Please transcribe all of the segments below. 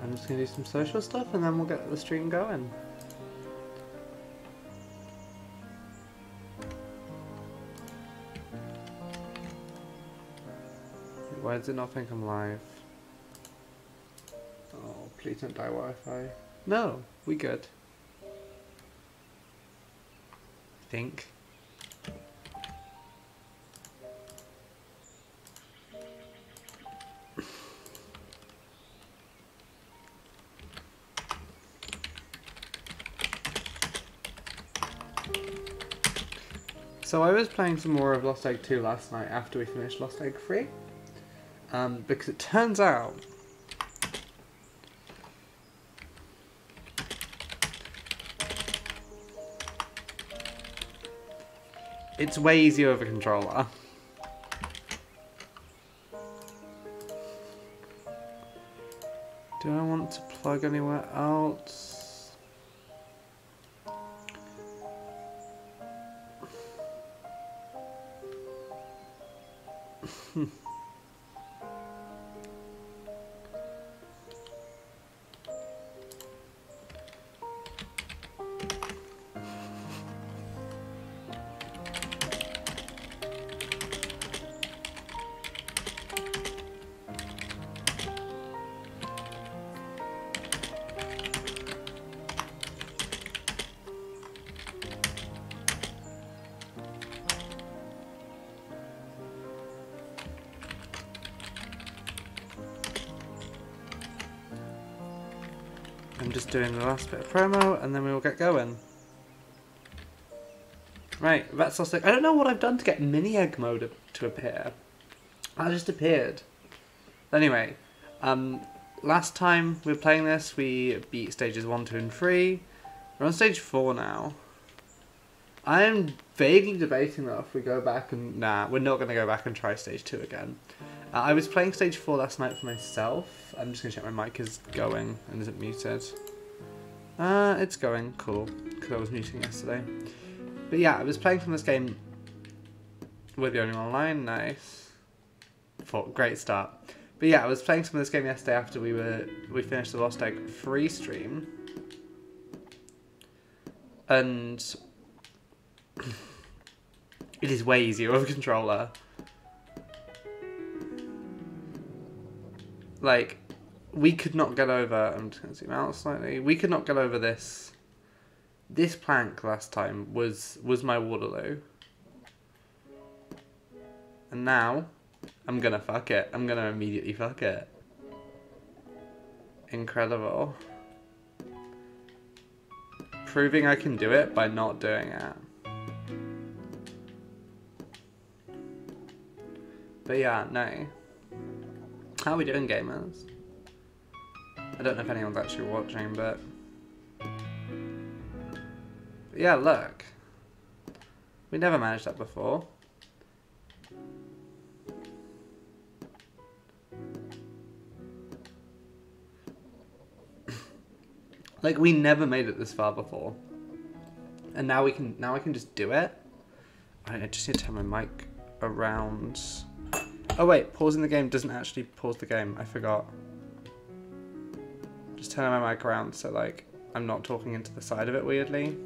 I'm just going to do some social stuff and then we'll get the stream going. Why does it not think I'm live? Oh, please don't die Wi-Fi. No, we good. I think. So I was playing some more of Lost Egg 2 last night after we finished Lost Egg 3. Because it turns out it's way easier with a controller. Do I want to plug anywhere else? I'm just doing the last bit of promo and then we will get going. Right, that's also... I don't know what I've done to get mini egg mode to appear. That just appeared. Anyway, last time we were playing this, we beat stages 1, 2 and 3. We're on stage 4 now. I am vaguely debating that if we go back and... Nah, we're not going to go back and try stage 2 again. I was playing stage 4 last night for myself. I'm just going to check my mic is going and isn't muted. It's going. Cool. Because I was muting yesterday. But yeah, I was playing from this game with the only online. Nice. Great start. But yeah, I was playing some of this game yesterday after we finished the Lost Egg 3 stream. And it is way easier with a controller. Like, we could not get over... I'm just going to zoom out slightly. We could not get over this. This plank last time was my Waterloo. And now, I'm going to fuck it. I'm going to immediately fuck it. Incredible. Proving I can do it by not doing it. But yeah, no. How are we doing, gamers? I don't know if anyone's actually watching, but yeah, look. We never managed that before. Like, we never made it this far before. And now I can just do it. I just need to turn my mic around. Oh wait, pausing the game doesn't actually pause the game. I forgot. Just turning my mic around so like I'm not talking into the side of it weirdly.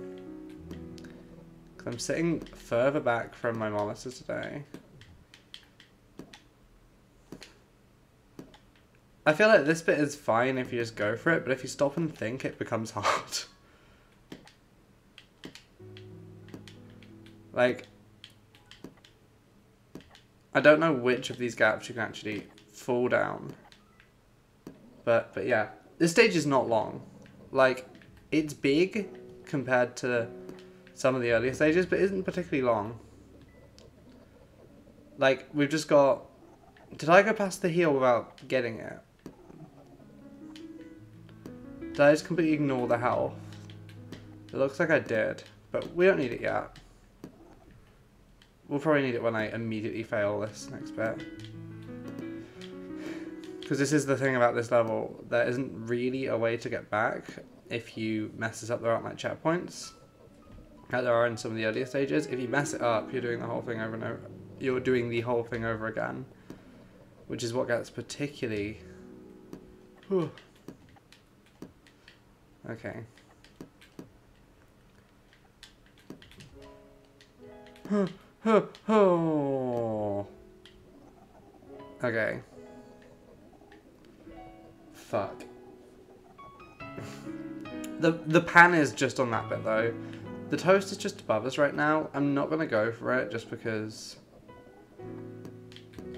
Because I'm sitting further back from my monitor today. I feel like this bit is fine if you just go for it, but if you stop and think, it becomes hard. Like, I don't know which of these gaps you can actually fall down. But yeah, this stage is not long. Like, it's big compared to some of the earlier stages, but isn't particularly long. Like, we've just got... Did I go past the heel without getting it? Did I just completely ignore the health? It looks like I did, but we don't need it yet. We'll probably need it when I immediately fail this next bit. Because this is the thing about this level. There isn't really a way to get back if you mess this up. There aren't like checkpoints, like there are in some of the earlier stages. If you mess it up, you're doing the whole thing over and over. You're doing the whole thing over again. Which is what gets particularly... Whew. Okay. Okay. Fuck. The pan is just on that bit though. The toast is just above us right now. I'm not gonna go for it just because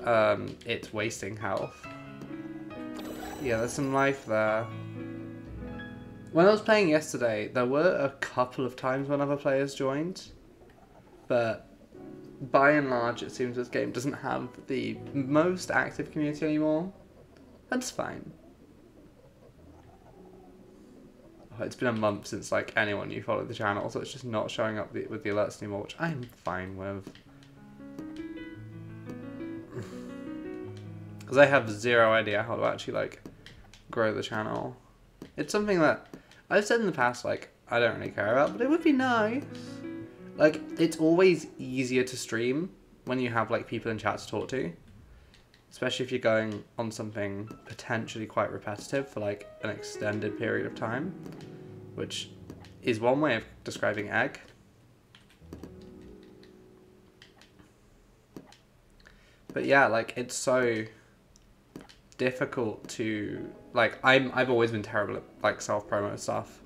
it's wasting health. Yeah, there's some life there. When I was playing yesterday, there were a couple of times when other players joined, but by and large it seems this game doesn't have the most active community anymore. That's fine. Oh, it's been a month since like anyone new followed the channel, so it's just not showing up with the alerts anymore, which I'm fine with. Because I have zero idea how to actually like grow the channel. It's something that I've said in the past, like, I don't really care about, but it would be nice. Like, it's always easier to stream when you have like people in chat to talk to. Especially if you're going on something potentially quite repetitive for like an extended period of time, which is one way of describing egg. But yeah, like it's so difficult to like I've always been terrible at like self-promo stuff.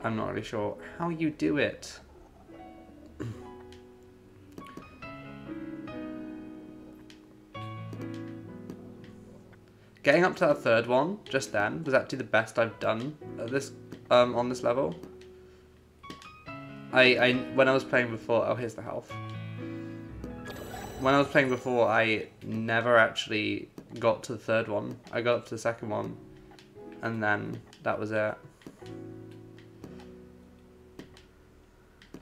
I'm not really sure how you do it. Getting up to that third one just then was actually the best I've done at this on this level. When I was playing before, oh here's the health. When I was playing before, I never actually got to the third one. I got up to the second one, and then that was it.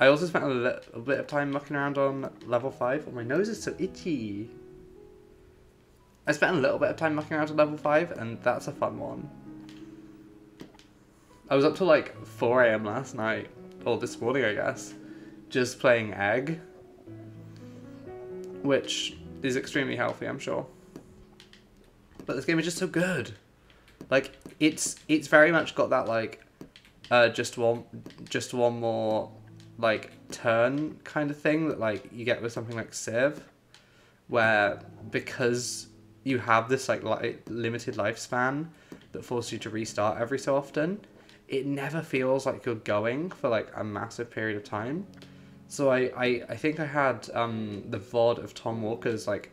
I also spent a bit of time mucking around on level 5. Oh, my nose is so itchy. I spent a little bit of time mucking around on level 5, and that's a fun one. I was up till like 4 AM last night, or this morning I guess, just playing egg, which is extremely healthy, I'm sure. But this game is just so good. Like it's very much got that like just one more like turn kind of thing that like you get with something like Civ, where because you have this like limited lifespan that forces you to restart every so often, it never feels like you're going for like a massive period of time. So I think I had the VOD of Tom Walker's like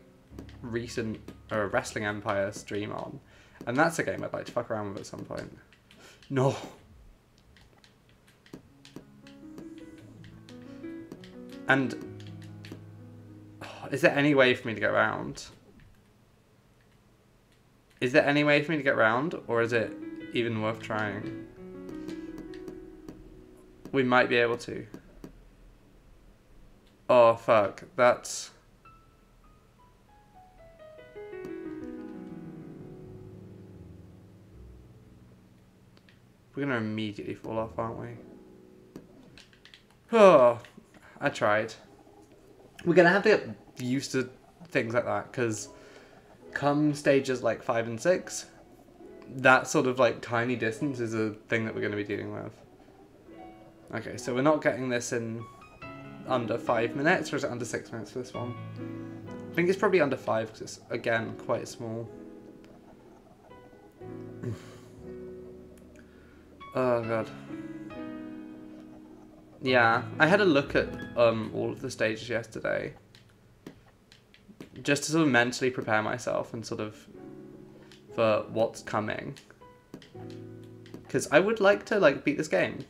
recent Wrestling Empire stream on, and that's a game I'd like to fuck around with at some point. No. And is there any way for me to get around? Is there any way for me to get around, or is it even worth trying? We might be able to. Oh fuck, that's... We're gonna immediately fall off, aren't we? Oh, I tried. We're gonna have to get used to things like that, because come stages like 5 and 6, that sort of like tiny distance is a thing that we're going to be dealing with. Okay, so we're not getting this in under 5 minutes, or is it under 6 minutes for this one? I think it's probably under 5 because it's, again, quite small. Oh god. Yeah, I had a look at all of the stages yesterday, just to sort of mentally prepare myself and sort of for what's coming. Because I would like to like beat this game.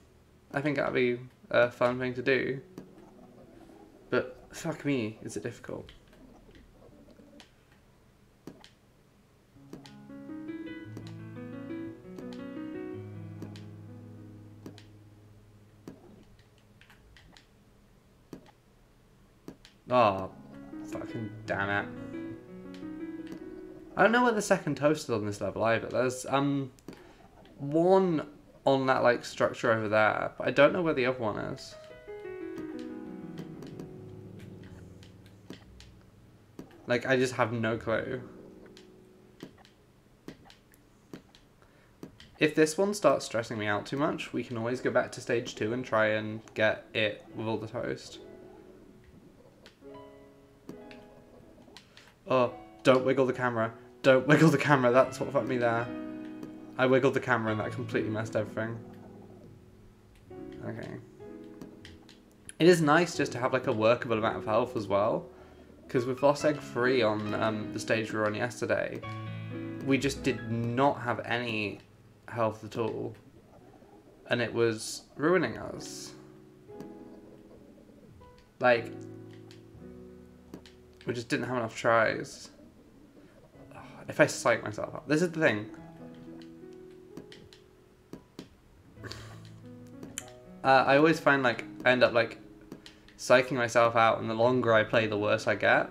I think that'd be a fun thing to do. But fuck me, is it difficult? Oh, fucking damn it. I don't know where the second toast is on this level either. There's one on that like structure over there, but I don't know where the other one is. Like, I just have no clue. If this one starts stressing me out too much, we can always go back to stage 2 and try and get it with all the toast. Oh, don't wiggle the camera. Don't wiggle the camera, that's what fucked me there. I wiggled the camera and that completely messed everything. Okay. It is nice just to have like a workable amount of health as well. Because with Lost Egg 3 on the stage we were on yesterday, we just did not have any health at all. And it was ruining us. Like, we just didn't have enough tries. If I psych myself up. This is the thing. I always find like, I end up like psyching myself out, and the longer I play, the worse I get.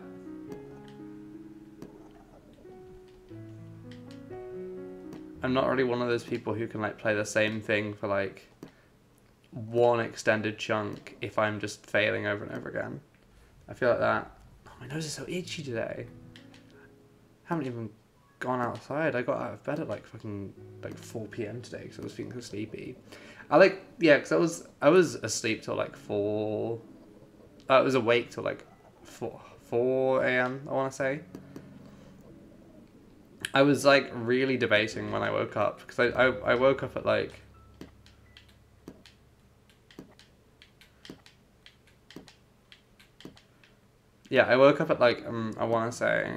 I'm not really one of those people who can like play the same thing for like one extended chunk if I'm just failing over and over again. I feel like that. Oh, my nose is so itchy today. Haven't even gone outside. I got out of bed at like fucking like 4 p.m. today because I was feeling so sleepy. Because I was asleep till like 4. I was awake till like 4 a.m. I want to say. I was like really debating when I woke up because I woke up at like. Yeah, I woke up at like I want to say.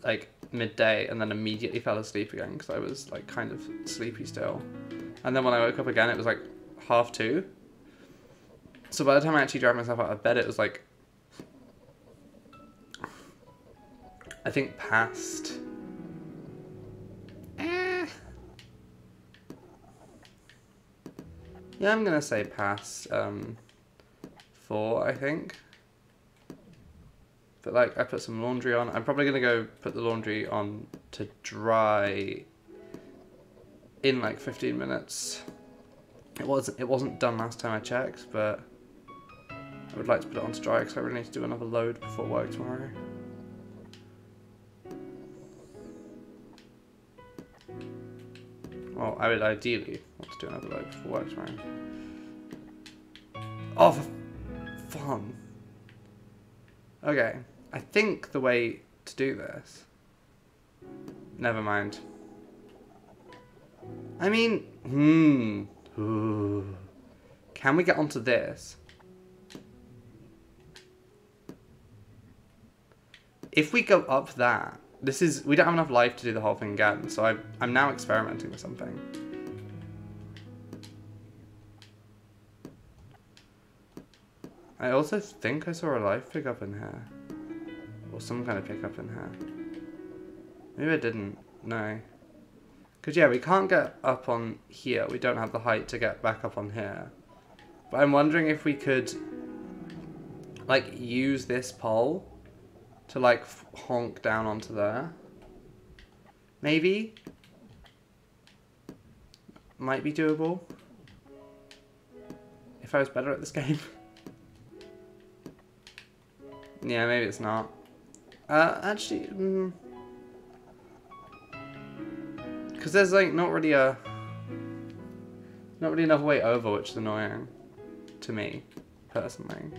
Like midday, and then immediately fell asleep again because I was like kind of sleepy still. And then when I woke up again, it was like 2:30. So by the time I actually dragged myself out of bed, it was like, I think past. Yeah, I'm gonna say past 4, I think. But like, I put some laundry on. I'm probably gonna go put the laundry on to dry in like 15 minutes. It wasn't done last time I checked, but I would like to put it on to dry because I really need to do another load before work tomorrow. Well, I would ideally want to do another load before work tomorrow. Oh, for fun. Okay, I think the way to do this... Never mind. I mean, ooh. Can we get onto this? If we go up that, we don't have enough life to do the whole thing again, so I'm now experimenting with something. I also think I saw a life pickup in here. Or some kind of pickup in here. Maybe I didn't. No. Because yeah, we can't get up on here. We don't have the height to get back up on here. But I'm wondering if we could like use this pole to like honk down onto there. Maybe. Might be doable. If I was better at this game. Yeah, maybe it's not. Actually, because there's like not really enough weight over, which is annoying to me personally.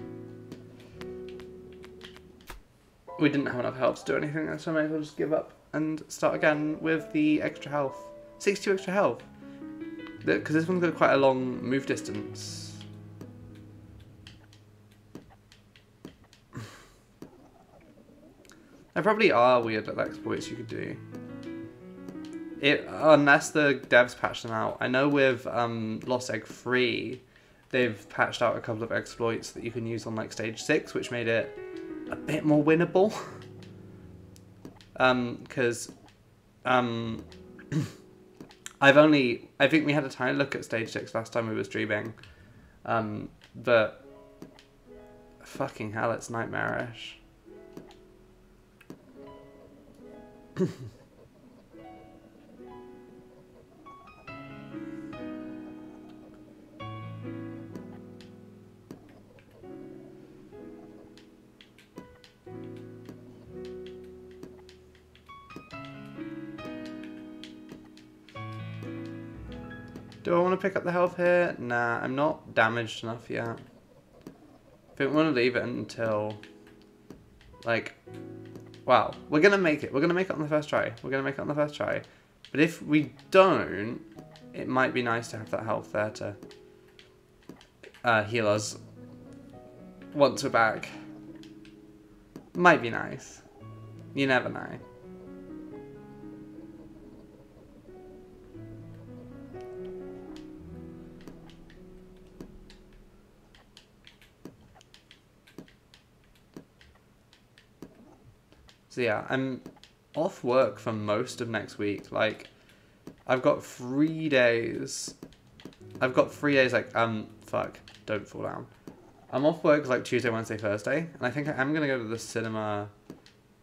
We didn't have enough health to do anything, so I might as well just give up and start again with the extra health. 62 extra health. Because this one's got quite a long move distance. There probably are weird little exploits you could do. Unless the devs patch them out. I know with Lost Egg 3, they've patched out a couple of exploits that you can use on like stage 6, which made it a bit more winnable. Because I think we had a tiny look at stage 6 last time we were streaming. But fucking hell, it's nightmarish. Do I want to pick up the health here? Nah, I'm not damaged enough yet. I think we want to leave it until, like, wow, we're going to make it. We're going to make it on the first try. We're going to make it on the first try. But if we don't, it might be nice to have that health there to heal us once we're back. Might be nice. You never know. So yeah, I'm off work for most of next week. Like, I've got 3 days. I've got 3 days, like, fuck, don't fall down. I'm off work, like, Tuesday, Wednesday, Thursday. And I think I am going to go to the cinema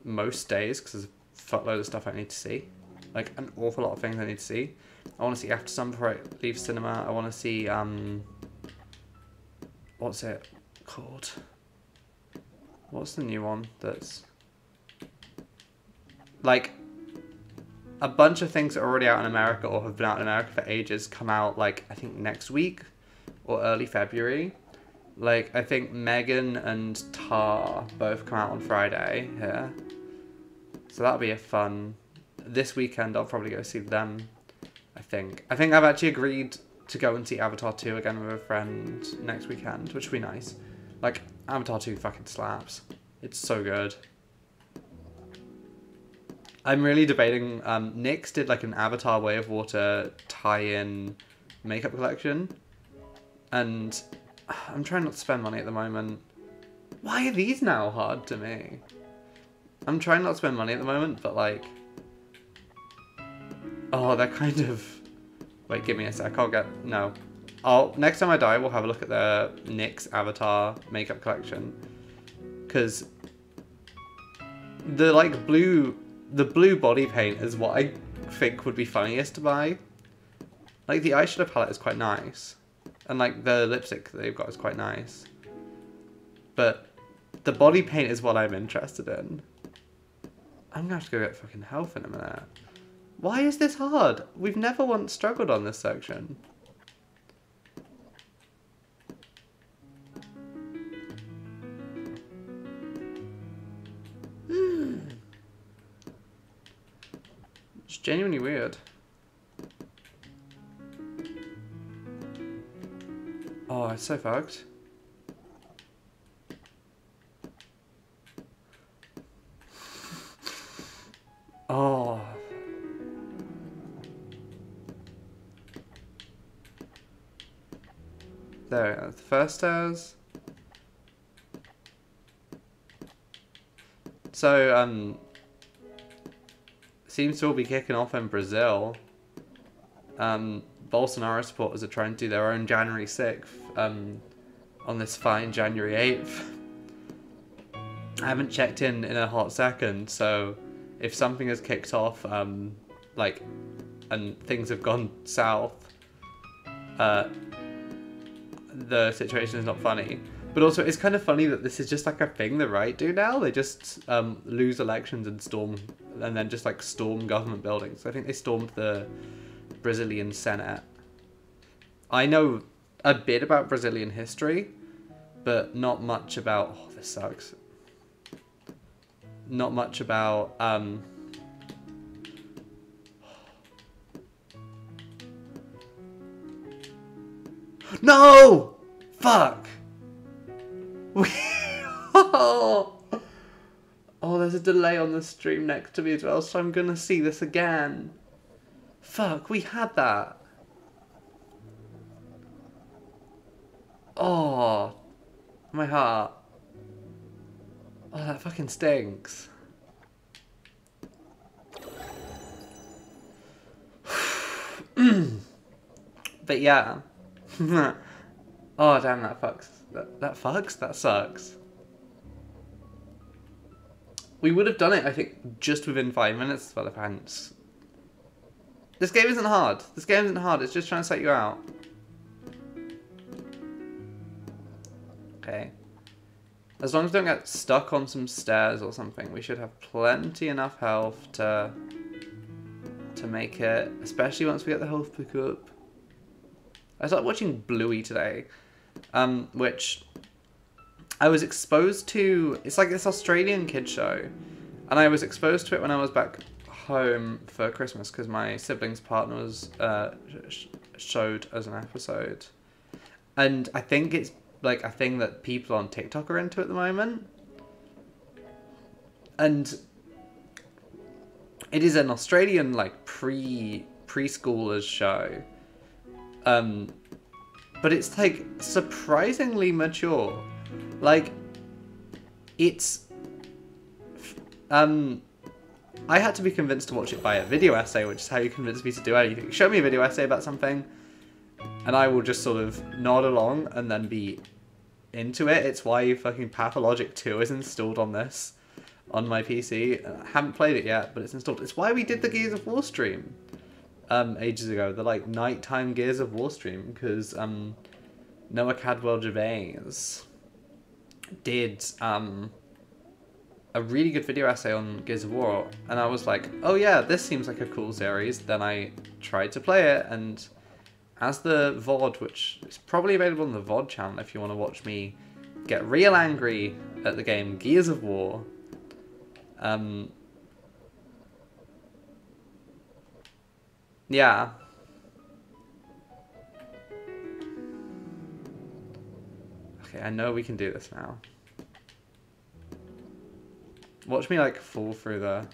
most days, because there's a fuckload of stuff I need to see. Like, an awful lot of things I need to see. I want to see After Sun before I leave cinema. I want to see, what's it called? What's the new one that's... like, a bunch of things that are already out in America or have been out in America for ages come out, like, I think next week or early February. Like, I think Megan and Tar both come out on Friday here. So that'll be a fun... This weekend I'll probably go see them, I think. I think I've actually agreed to go and see Avatar 2 again with a friend next weekend, which would be nice. Like, Avatar 2 fucking slaps. It's so good. I'm really debating, NYX did like an Avatar Way of Water tie-in makeup collection, and I'm trying not to spend money at the moment. Why are these now hard to me? I'm trying not to spend money at the moment, but like, oh, they're kind of, wait, give me a sec, next time I die, we'll have a look at the NYX Avatar makeup collection, because the like the blue body paint is what I think would be funniest to buy. Like, the eyeshadow palette is quite nice. And, like, the lipstick that they've got is quite nice. But the body paint is what I'm interested in. I'm gonna have to go get fucking health in a minute. Why is this hard? We've never once struggled on this section. It's genuinely weird. Oh, it's so fucked. Oh. There we go. The first stairs. So, seems to all be kicking off in Brazil. Bolsonaro supporters are trying to do their own January 6th on this fine January 8th. I haven't checked in a hot second, so if something has kicked off, like, and things have gone south, the situation is not funny. But also, it's kind of funny that this is just like a thing the right do now. They just lose elections and then just like storm government buildings. I think they stormed the Brazilian Senate. I know a bit about Brazilian history, but not much about... Oh, this sucks. Not much about... No! Fuck! Oh, there's a delay on the stream next to me as well, so I'm gonna see this again. Fuck, we had that. Oh, my heart. Oh, that fucking stinks. But yeah. Oh, damn, that fucks. That fucks? That sucks. We would have done it, I think, just within 5 minutes by the pants. This game isn't hard. This game isn't hard. It's just trying to set you out. Okay. As long as we don't get stuck on some stairs or something, we should have plenty enough health to make it. Especially once we get the health pick up. I started watching Bluey today, which I was exposed to. It's like this Australian kid show, and I was exposed to it when I was back home for Christmas because my sibling's partner was showed as an episode, and I think it's like a thing that people on TikTok are into at the moment, and it is an Australian like preschoolers show. But it's like surprisingly mature. Like it's I had to be convinced to watch it by a video essay, which is how you convince me to do anything. Show me a video essay about something and I will just sort of nod along and then be into it. It's why fucking Pathologic 2 is installed on this, on my PC. I haven't played it yet, but it's installed. It's why we did the Gears of War stream ages ago, the like nighttime Gears of War stream, because Noah Cadwell-Gervais did a really good video essay on Gears of War, and I was like, oh yeah, this seems like a cool series. Then I tried to play it, and as the VOD, which is probably available on the VOD channel if you want to watch me get real angry at the game Gears of War, yeah. Okay, I know we can do this now. Watch me like fall through the...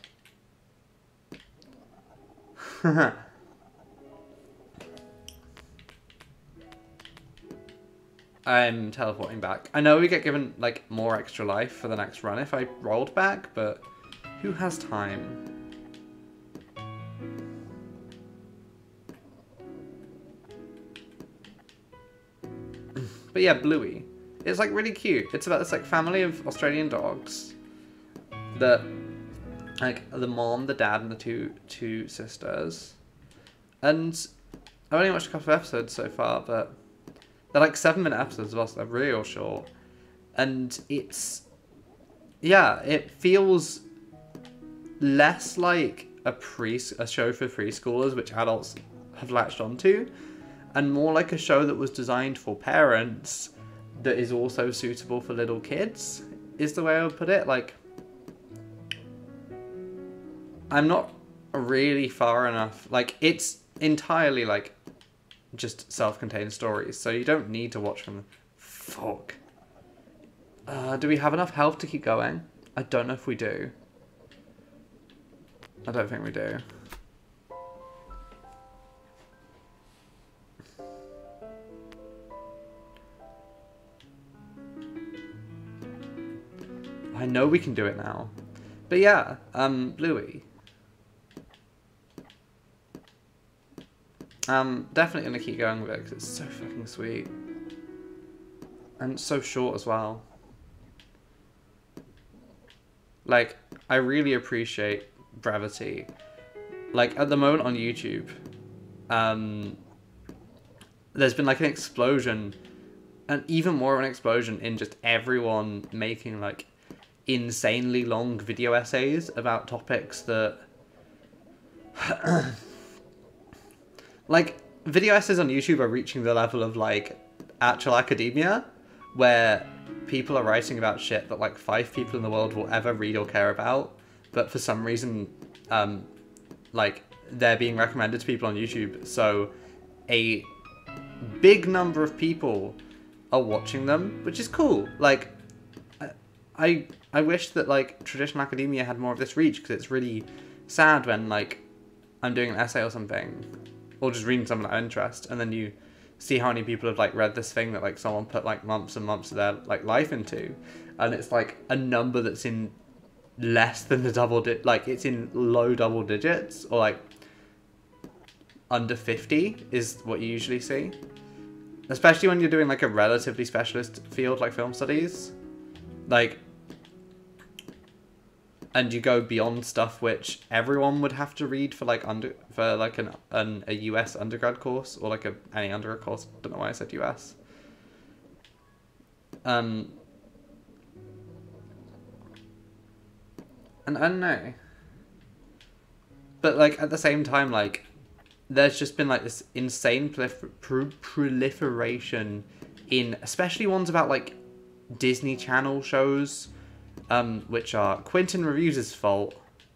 I'm teleporting back. I know we get given like more extra life for the next run if I rolled back, but who has time? But yeah, Bluey. It's like really cute. It's about this like family of Australian dogs that like the mom, the dad, and the two sisters. And I've only watched a couple of episodes so far, but they're like 7-minute episodes as well, so they're real short. And it's, yeah, it feels less like a show for preschoolers, which adults have latched onto, and more like a show that was designed for parents that is also suitable for little kids, is the way I would put it. Like, I'm not really far enough. Like, it's entirely like just self-contained stories, so you don't need to watch them. Fuck. Do we have enough health to keep going? I don't know if we do. I don't think we do. I know we can do it now. But yeah, Bluey. Definitely gonna keep going with it because it's so fucking sweet. And so short as well. Like, I really appreciate brevity. Like, at the moment on YouTube, there's been like an explosion, and even more of an explosion in just everyone making like insanely long video essays about topics that like, video essays on YouTube are reaching the level of like actual academia, where people are writing about shit that like 5 people in the world will ever read or care about, but for some reason like they're being recommended to people on YouTube, so a big number of people are watching them, which is cool. Like, I wish that like traditional academia had more of this reach, because it's really sad when like I'm doing an essay or something, or just reading something of interest, and then you see how many people have like read this thing that like someone put like months and months of their like life into, and it's like a number that's in less than the like it's in low double digits, or like under 50 is what you usually see, especially when you're doing like a relatively specialist field like film studies, like, and you go beyond stuff which everyone would have to read for like a US undergrad course, or like any undergrad course. Don't know why I said US. And I don't know. But like at the same time, like there's just been like this insane proliferation in, especially ones about like Disney Channel shows, which are Quentin Reviews' fault.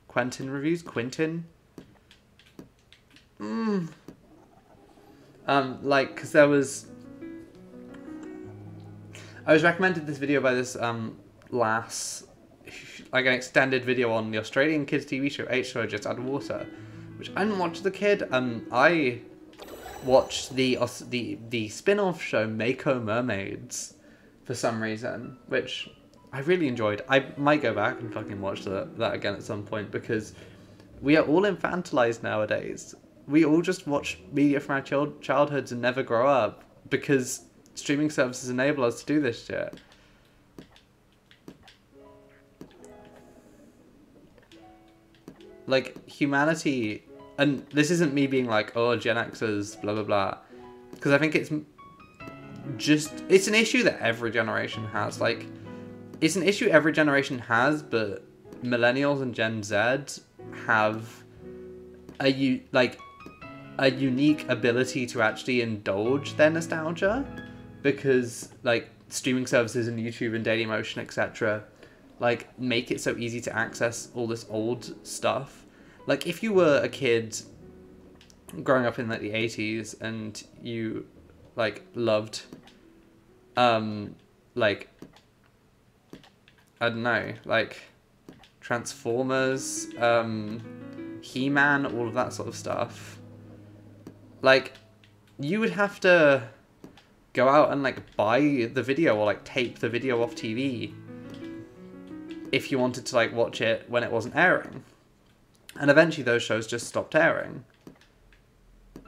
Quentin Reviews? Quentin? Like, because there was... I was recommended this video by this lass, like an extended video on the Australian kids TV show H2O Just Add Water, which I didn't watch as a kid. I watched the spin-off show Mako Mermaids for some reason, which I really enjoyed. I might go back and fucking watch that again at some point, because we are all infantilized nowadays. We all just watch media from our childhoods and never grow up, because streaming services enable us to do this shit. Like, humanity, and this isn't me being like, oh, Gen Xers, blah, blah, blah, because I think it's an issue that every generation has. Like, it's an issue every generation has, but millennials and Gen Z have a unique ability to actually indulge their nostalgia, because like streaming services and YouTube and Dailymotion, etc., like make it so easy to access all this old stuff. Like, if you were a kid growing up in like the 80s and you like loved like, I don't know, like Transformers, He-Man, all of that sort of stuff, like, you would have to go out and like buy the video or like tape the video off TV if you wanted to like watch it when it wasn't airing. And eventually those shows just stopped airing.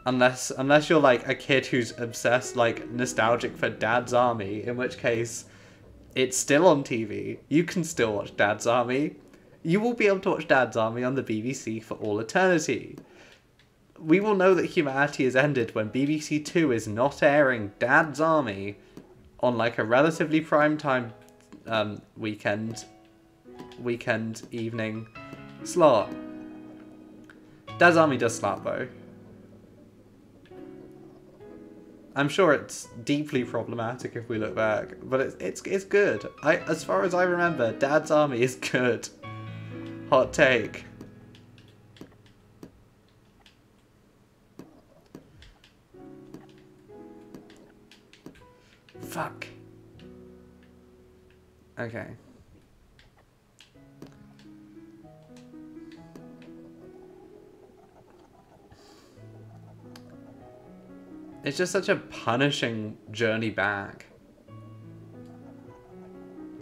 Unless you're like a kid who's obsessed, like nostalgic for Dad's Army, in which case it's still on TV. You can still watch Dad's Army. You will be able to watch Dad's Army on the BBC for all eternity. We will know that humanity has ended when BBC Two is not airing Dad's Army on like a relatively prime time weekend evening slot. Dad's Army does slap though. I'm sure it's deeply problematic if we look back, but it's good. As far as I remember, Dad's Army is good. Hot take. Fuck. Okay. It's just such a punishing journey back.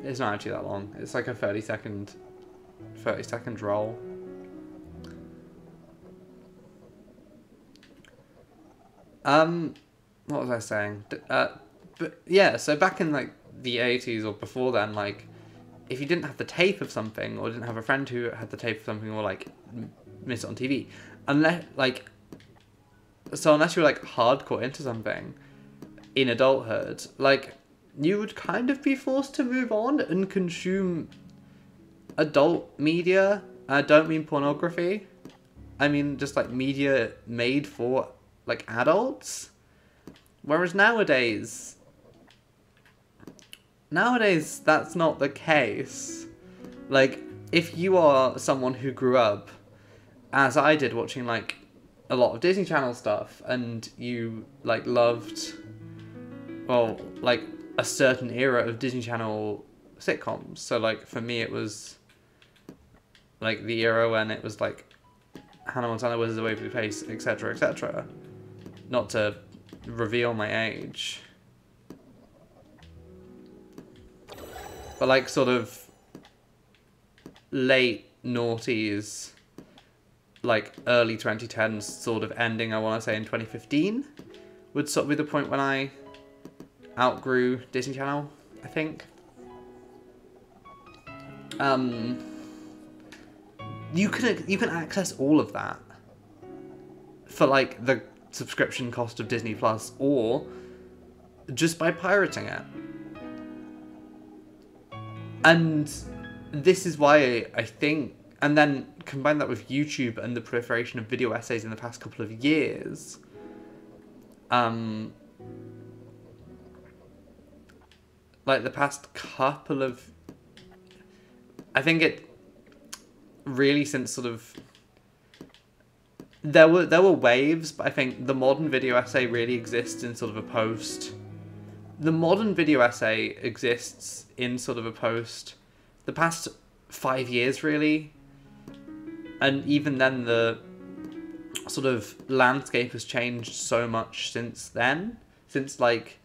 It's not actually that long. It's like a 30 second roll. What was I saying? But yeah, so back in like the 80s or before then, like, if you didn't have the tape of something, or didn't have a friend who had the tape of something, or like miss it on TV, unless you were like hardcore into something in adulthood, like, you would kind of be forced to move on and consume adult media. I don't mean pornography. I mean just like media made for like adults. Whereas nowadays that's not the case. Like, if you are someone who grew up, as I did, watching like a lot of Disney Channel stuff, and you like loved, well, like a certain era of Disney Channel sitcoms. So like for me it was like the era when it was like Hannah Montana, Wizards of Waverly Place, etc., etc. Not to reveal my age, but like sort of late noughties, like early 2010s, sort of ending, I want to say in 2015, would sort of be the point when I outgrew Disney Channel, I think. You can access all of that for like the subscription cost of Disney Plus, or just by pirating it. And this is why I think and then combine that with YouTube and the proliferation of video essays in the past couple of years, like the past couple of, I think it really since sort of, there were waves, but I think the modern video essay really exists in sort of a post. The modern video essay exists in sort of a post the past 5 years, really. And even then, the sort of landscape has changed so much since then. Since, like,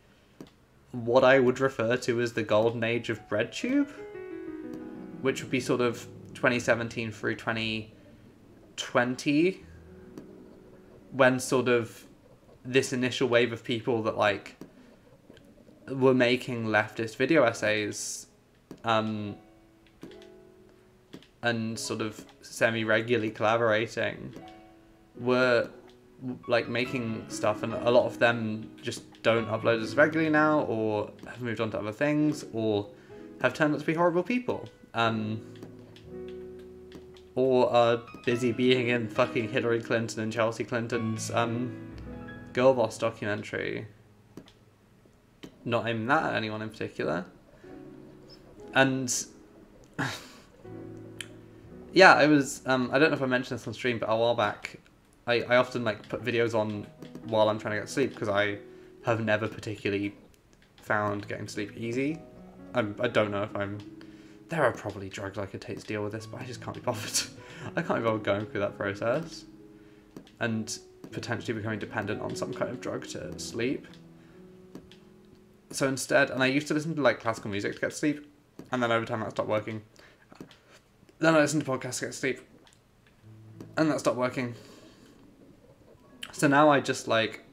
what I would refer to as the golden age of BreadTube, which would be sort of 2017 through 2020, when sort of this initial wave of people that, like, were making leftist video essays, and sort of semi-regularly collaborating, were, like, making stuff, and a lot of them just don't upload as regularly now, or have moved on to other things, or have turned out to be horrible people, or are busy being in fucking Hillary Clinton and Chelsea Clinton's Girl Boss documentary. Not aiming that at anyone in particular. And yeah, I was, I don't know if I mentioned this on stream, but a while back, I often, like, put videos on while I'm trying to get to sleep, because I have never particularly found getting to sleep easy. I don't know if there are probably drugs I could take to deal with this, but I just can't be bothered. I can't be bothered going through that process and potentially becoming dependent on some kind of drug to sleep. So instead, and I used to listen to, like, classical music to get to sleep, and then over time that stopped working. Then I listened to podcasts to get to sleep, and that stopped working. So now I just, like,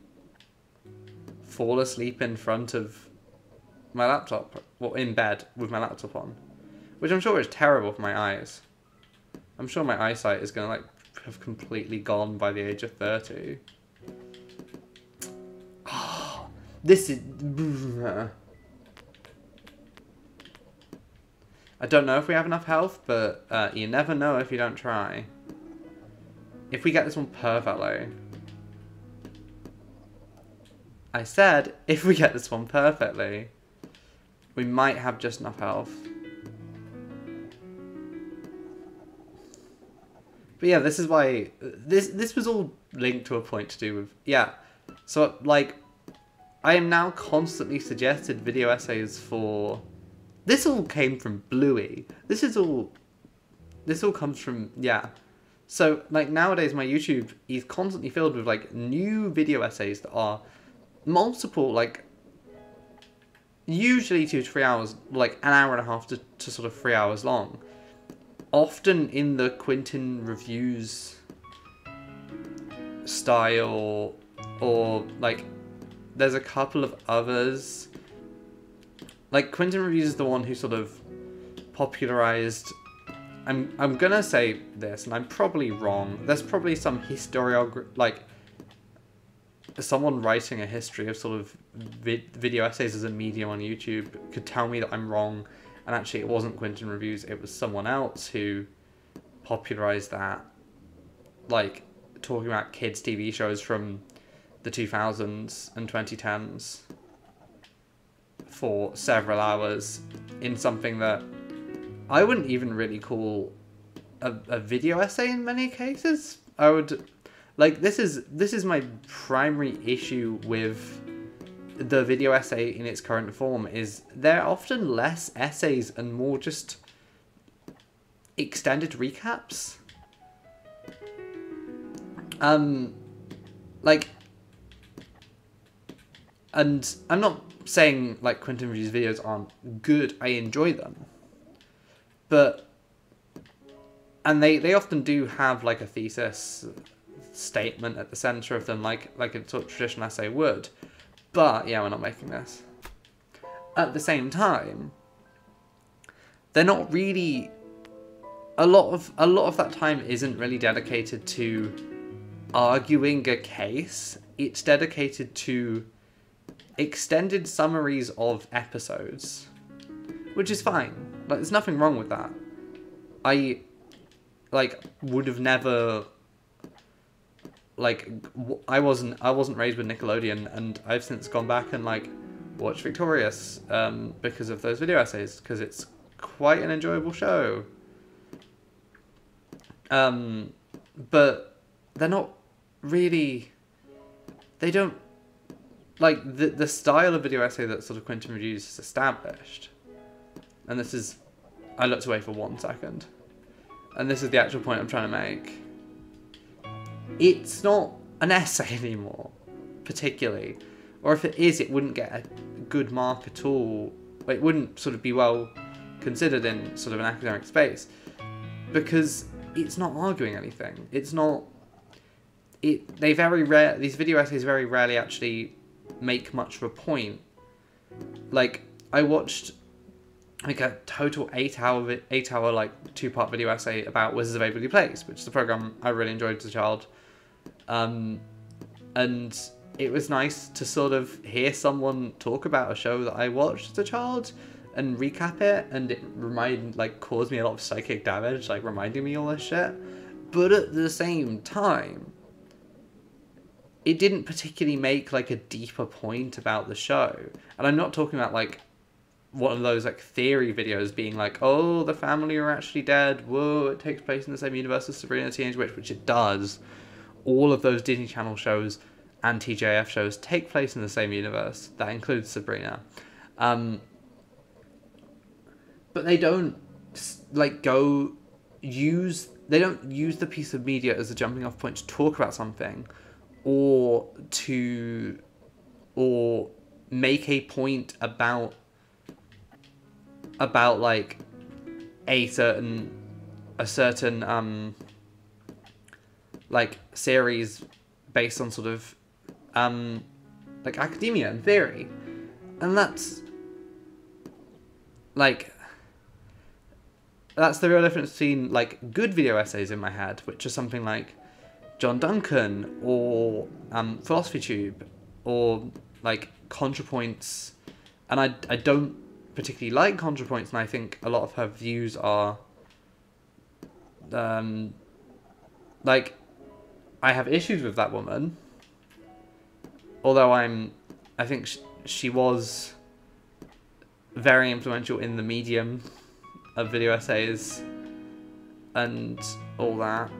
fall asleep in front of my laptop, or in bed with my laptop on, which I'm sure is terrible for my eyes. I'm sure my eyesight is going to, like, have completely gone by the age of 30. This is... I don't know if we have enough health, but you never know if you don't try. If we get this one perfectly... I said, if we get this one perfectly, we might have just enough health. But yeah, this is why... This was all linked to a point to do with... Yeah. So, like... I am now constantly suggested video essays for... This all came from Bluey. This all comes from... Yeah. So, like, nowadays my YouTube is constantly filled with, like, new video essays that are multiple, like... Usually 2 to 3 hours, like, an hour and a half to sort of 3 hours long. Often in the Quentin Reviews style, or, like... There's a couple of others. Like, Quentin Reviews is the one who sort of popularized... I'm gonna say this, and I'm probably wrong. There's probably some like, someone writing a history of sort of video essays as a medium on YouTube could tell me that I'm wrong, and actually it wasn't Quentin Reviews, it was someone else who popularized that. Like, talking about kids' TV shows from the 2000s and 2010s for several hours in something that I wouldn't even really call a video essay in many cases. I would, like, this is my primary issue with the video essay in its current form, is they're often less essays and more just extended recaps. Like, and I'm not saying, like, Quentin Reviews videos aren't good. I enjoy them. But, and they often do have, like, a thesis statement at the centre of them, like a sort of traditional essay would. But, yeah, we're not making this. At the same time, they're not really... A lot of that time isn't really dedicated to arguing a case. It's dedicated to extended summaries of episodes, which is fine. Like, there's nothing wrong with that. like, would have never, like, I wasn't raised with Nickelodeon, and I've since gone back and, like, watched Victorious, because of those video essays, because it's quite an enjoyable show. But they're not really, they don't, like, the style of video essay that sort of Quentin Reviews has established, and this is, I looked away for 1 second, and this is the actual point I'm trying to make. It's not an essay anymore, particularly. Or if it is, it wouldn't get a good mark at all. It wouldn't sort of be well considered in sort of an academic space. Because it's not arguing anything. It's not... these video essays very rarely actually make much of a point. Like, I watched like a total 8 hour like 2-part video essay about Wizards of Waverly Place, which is a program I really enjoyed as a child. And it was nice to sort of hear someone talk about a show that I watched as a child and recap it, and it caused me a lot of psychic damage, like reminding me all this shit. But at the same time, it didn't particularly make like a deeper point about the show. And I'm not talking about like one of those like theory videos being like, oh, the family are actually dead, whoa, it takes place in the same universe as Sabrina the Teenage Witch, which it does. All of those Disney Channel shows and TJF shows take place in the same universe. That includes Sabrina. But they don't like they don't use the piece of media as a jumping off point to talk about something or make a point about like a certain like series based on sort of like academia and theory. And that's the real difference between like good video essays in my head, which are something like John Duncan or Philosophy Tube or like ContraPoints. And I don't particularly like ContraPoints, and I think a lot of her views are like, I have issues with that woman, although I think she was very influential in the medium of video essays and all that.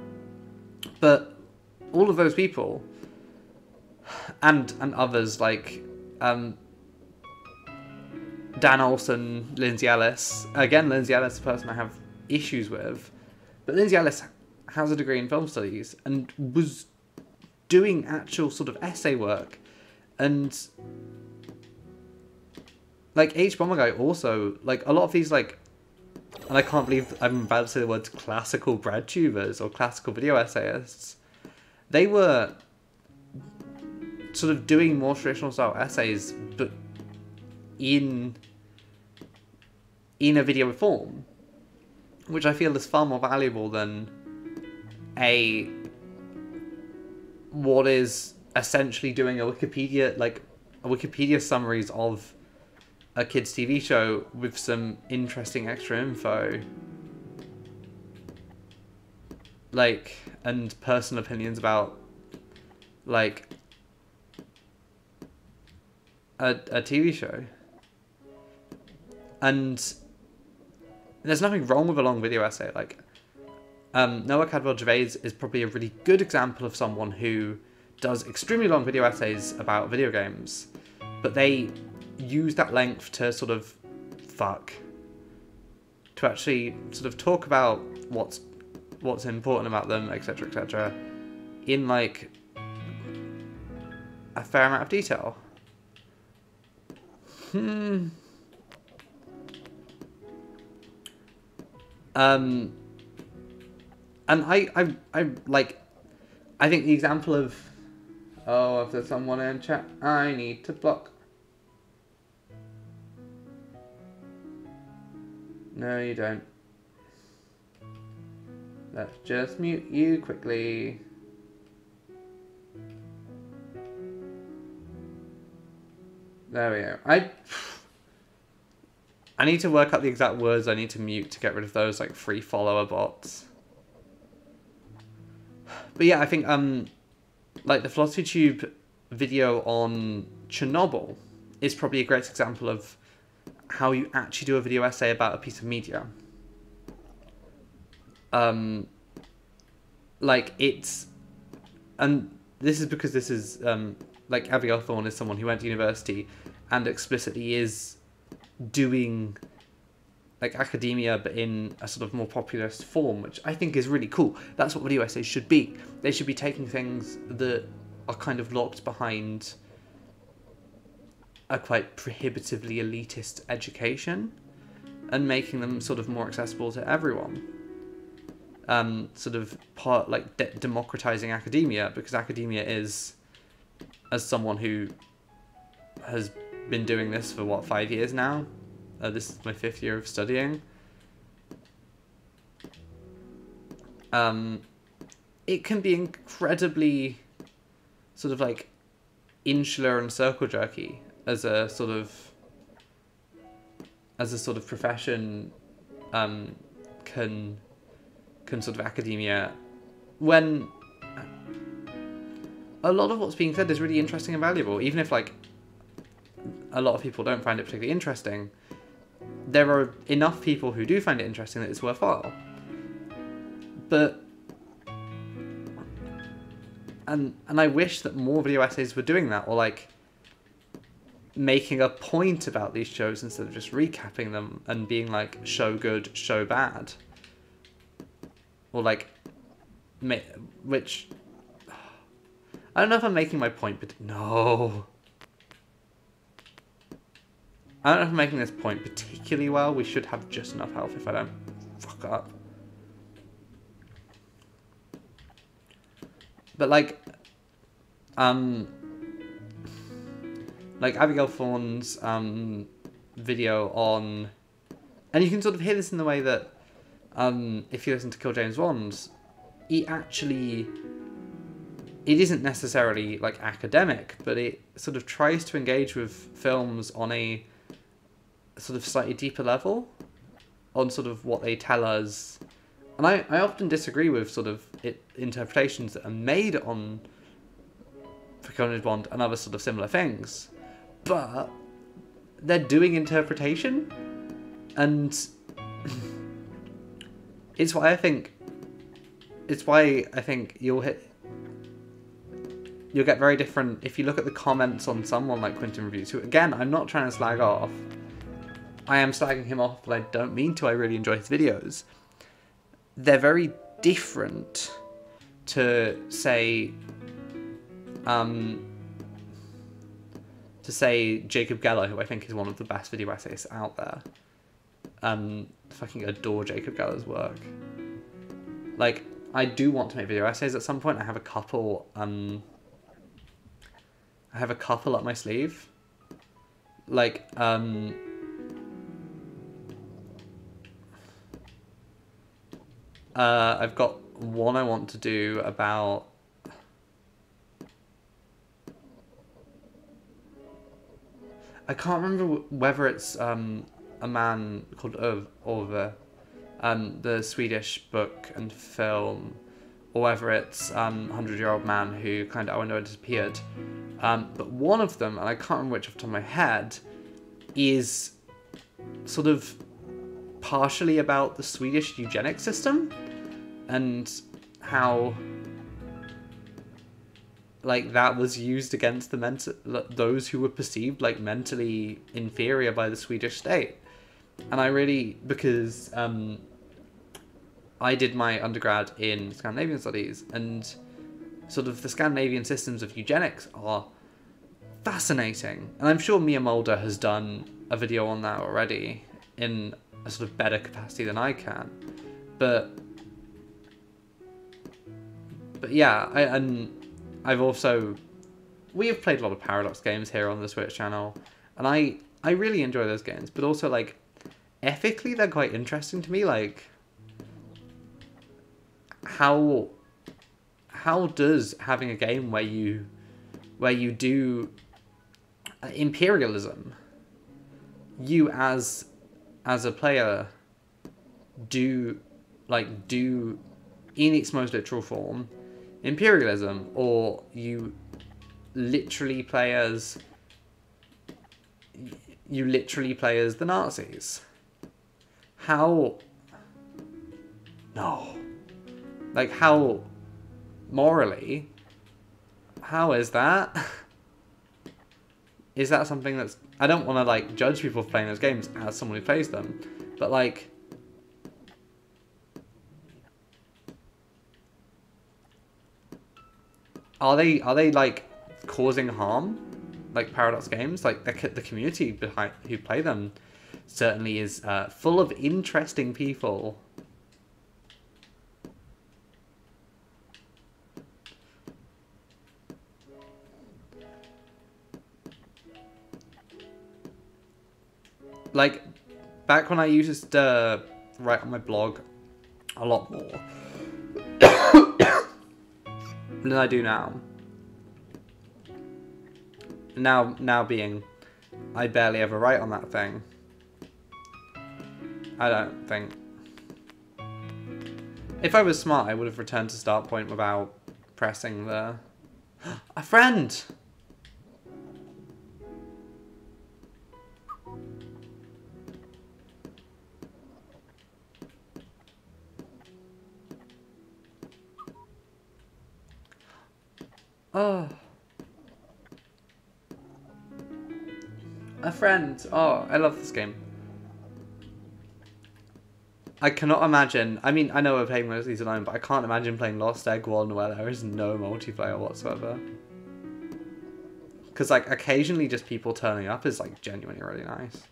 But all of those people and others like Dan Olson, Lindsay Ellis. Again, Lindsay Ellis is a person I have issues with. But Lindsay Ellis has a degree in film studies and was doing actual sort of essay work. And like H. Bomber Guy also, like a lot of these like, and I can't believe I'm about to say the words classical breadtubers or classical video essayists, they were sort of doing more traditional style essays, but in a video form, which I feel is far more valuable than what is essentially doing a Wikipedia summaries of a kids' TV show with some interesting extra info, like, and personal opinions about like a TV show. And there's nothing wrong with a long video essay. Like, Noah Cadwell-Gervais is probably a really good example of someone who does extremely long video essays about video games, but they use that length to sort of to actually sort of talk about what's important about them, etc., etc., in like a fair amount of detail. And I like, I think the example of, oh, if there's someone in chat, I need to block. No, you don't. Let's just mute you quickly. There we go. I need to work out the exact words I need to mute to get rid of those like free follower bots. But yeah, I think like the Philosophy Tube video on Chernobyl is probably a great example of how you actually do a video essay about a piece of media. Like it's, and this is because this is like Abigail Thorne is someone who went to university and explicitly is doing like academia but in a sort of more populist form, which I think is really cool. That's what video essays should be. They should be taking things that are kind of locked behind a quite prohibitively elitist education and making them sort of more accessible to everyone. Sort of part like democratizing academia, because academia is, as someone who has been doing this for what, 5 years now, this is my 5th year of studying, it can be incredibly sort of like insular and circle jerky as a sort of profession. Can sort of academia, when a lot of what's being said is really interesting and valuable, even if like a lot of people don't find it particularly interesting, there are enough people who do find it interesting that it's worthwhile. But and I wish that more video essays were doing that, or like making a point about these shows instead of just recapping them and being like show good, show bad. Or like, which, I don't know if I'm making my point, but no. I don't know if I'm making this point particularly well. We should have just enough health if I don't fuck up. But like Abigail Thorne's video on, and you can sort of hear this in the way that if you listen to Kill James Bond, it isn't necessarily like academic, but it sort of tries to engage with films on a sort of slightly deeper level, on sort of what they tell us. And I often disagree with sort of interpretations that are made on for Kill James Bond and other sort of similar things, but they're doing interpretation, and it's why I think you'll get very different if you look at the comments on someone like Quinton Reviews, who, again, I'm not trying to slag off. I am slagging him off, but I don't mean to. I really enjoy his videos. They're very different to say Jacob Geller, who I think is one of the best video essayists out there. Fucking adore Jacob Geller's work. Like, I do want to make video essays at some point. I have a couple up my sleeve. Like, I've got one I want to do about I can't remember whether it's a man called Ove, the Swedish book and film, or whether it's 100-Year-Old Man who kind of, I know, disappeared. But one of them, and I can't remember which off the top of my head, is sort of partially about the Swedish eugenics system and how like that was used against those who were perceived like mentally inferior by the Swedish state. And I really, because I did my undergrad in Scandinavian studies, and sort of the Scandinavian systems of eugenics are fascinating. And I'm sure Mia Mulder has done a video on that already in a sort of better capacity than I can. But yeah, we have played a lot of Paradox games here on the Switch channel, and I really enjoy those games, but also, like, ethically they're quite interesting to me. Like, how does having a game where you do imperialism, you as a player do in its most literal form imperialism, or you literally play as the Nazis. How? No. Like, how morally? How is that? Is that something that's... I don't want to, like, judge people for playing those games as someone who plays them, but, like... Are they like, causing harm? Like, Paradox Games? Like, the community behind who play them certainly is full of interesting people. Like, back when I used to write on my blog a lot more than I do now. Now being, I barely ever write on that thing. I don't think. If I was smart, I would have returned to start point without pressing the... A friend! Oh. A friend. Oh, I love this game. I cannot imagine... I mean, I know we're playing most of these alone, but I can't imagine playing Lost Egg 1 where there is no multiplayer whatsoever. Because, like, occasionally just people turning up is, like, genuinely really nice.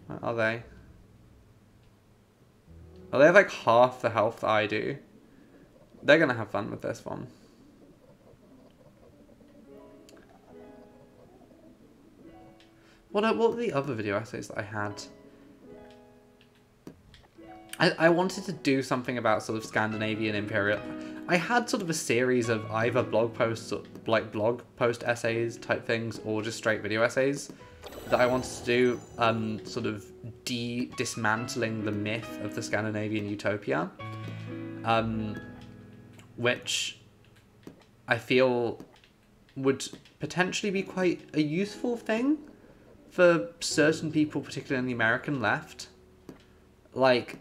Where are they? Oh, they have, like, half the health that I do. They're gonna have fun with this one. What were the other video essays that I had? I wanted to do something about sort of Scandinavian imperial... I had sort of a series of either blog posts, or, like blog post essays type things, or just straight video essays that I wanted to do, sort of dismantling the myth of the Scandinavian utopia, which I feel would potentially be quite a useful thing for certain people, particularly in the American left. Like,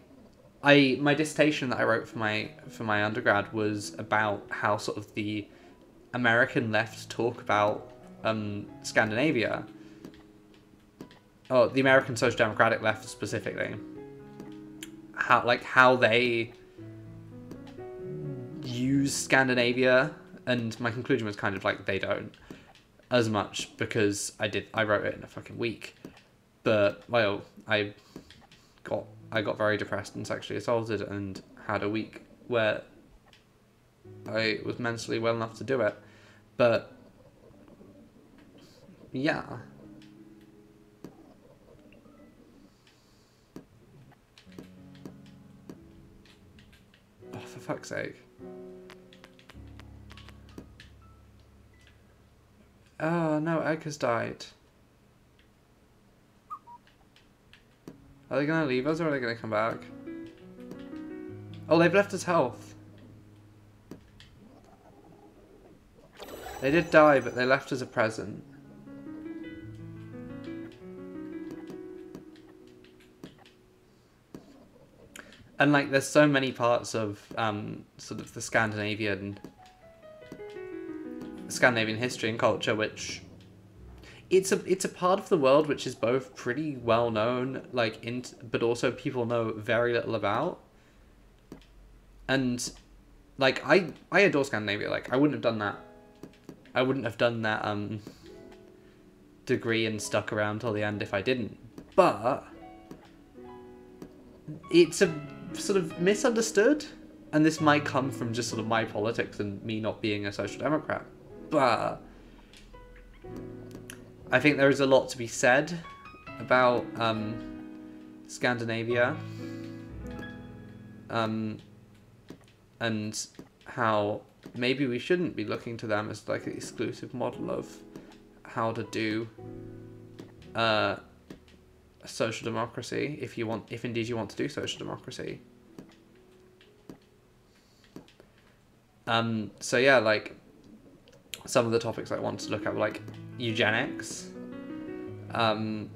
my dissertation that I wrote for my undergrad was about how sort of the American left talk about Scandinavia. Oh, the American Social Democratic left specifically. How they use Scandinavia, and my conclusion was kind of like they don't as much, because I wrote it in a fucking week. But, well, I got very depressed and sexually assaulted and had a week where I was mentally well enough to do it. But, yeah. Oh, for fuck's sake. Oh, no, Egg has died. Are they going to leave us, or are they going to come back? Oh, they've left us health. They did die, but they left us a present. And, like, there's so many parts of, sort of the Scandinavian history and culture, which it's a part of the world which is both pretty well known, like, but also people know very little about. And, like, I adore Scandinavia. Like, I wouldn't have done that degree and stuck around till the end if I didn't. But it's a sort of misunderstood, and this might come from just sort of my politics and me not being a social democrat. But I think there is a lot to be said about Scandinavia, and how maybe we shouldn't be looking to them as like an exclusive model of how to do social democracy, if indeed you want to do social democracy. So yeah, like, some of the topics I wanted to look at were like eugenics, and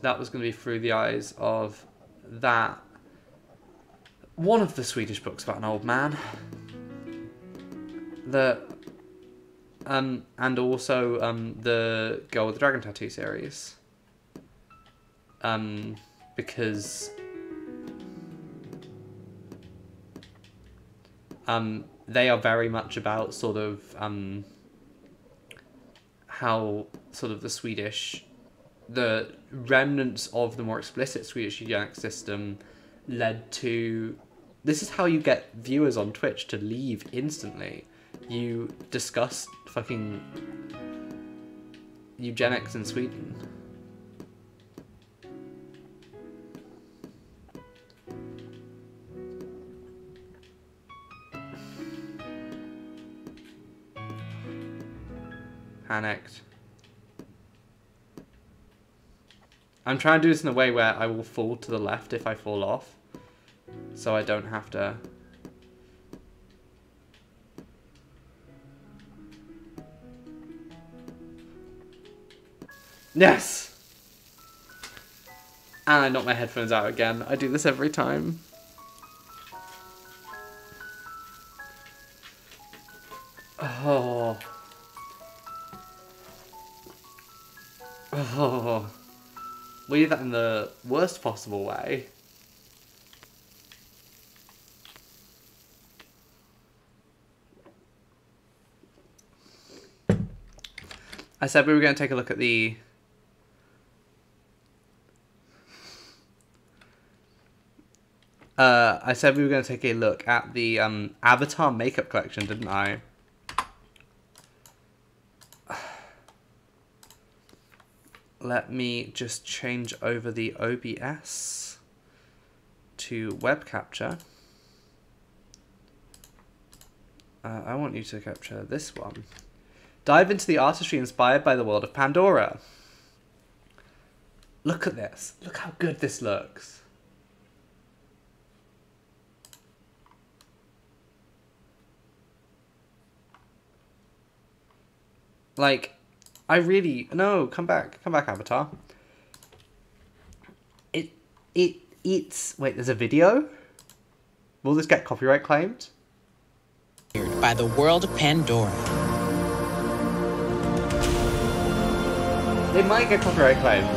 that was going to be through the eyes of that one of the Swedish books about an old man, and also the Girl with the Dragon Tattoo series, because they are very much about sort of how sort of the remnants of the more explicit Swedish eugenics system led to... This is how you get viewers on Twitch to leave instantly. You discuss fucking eugenics in Sweden. Panicked. I'm trying to do this in a way where I will fall to the left if I fall off, so I don't have to... Yes! And I knocked my headphones out again. I do this every time. Oh. Oh. We did that in the worst possible way. I said we were going to take a look at the... I said we were going to take a look at the Avatar makeup collection, didn't I? Let me just change over the OBS to web capture. I want you to capture this one. Dive into the artistry inspired by the world of Pandora. Look at this. Look how good this looks. Like, I really... No, come back. Come back, Avatar. It's... Wait, there's a video? Will this get copyright claimed? By the world of Pandora. It might get copyright claimed,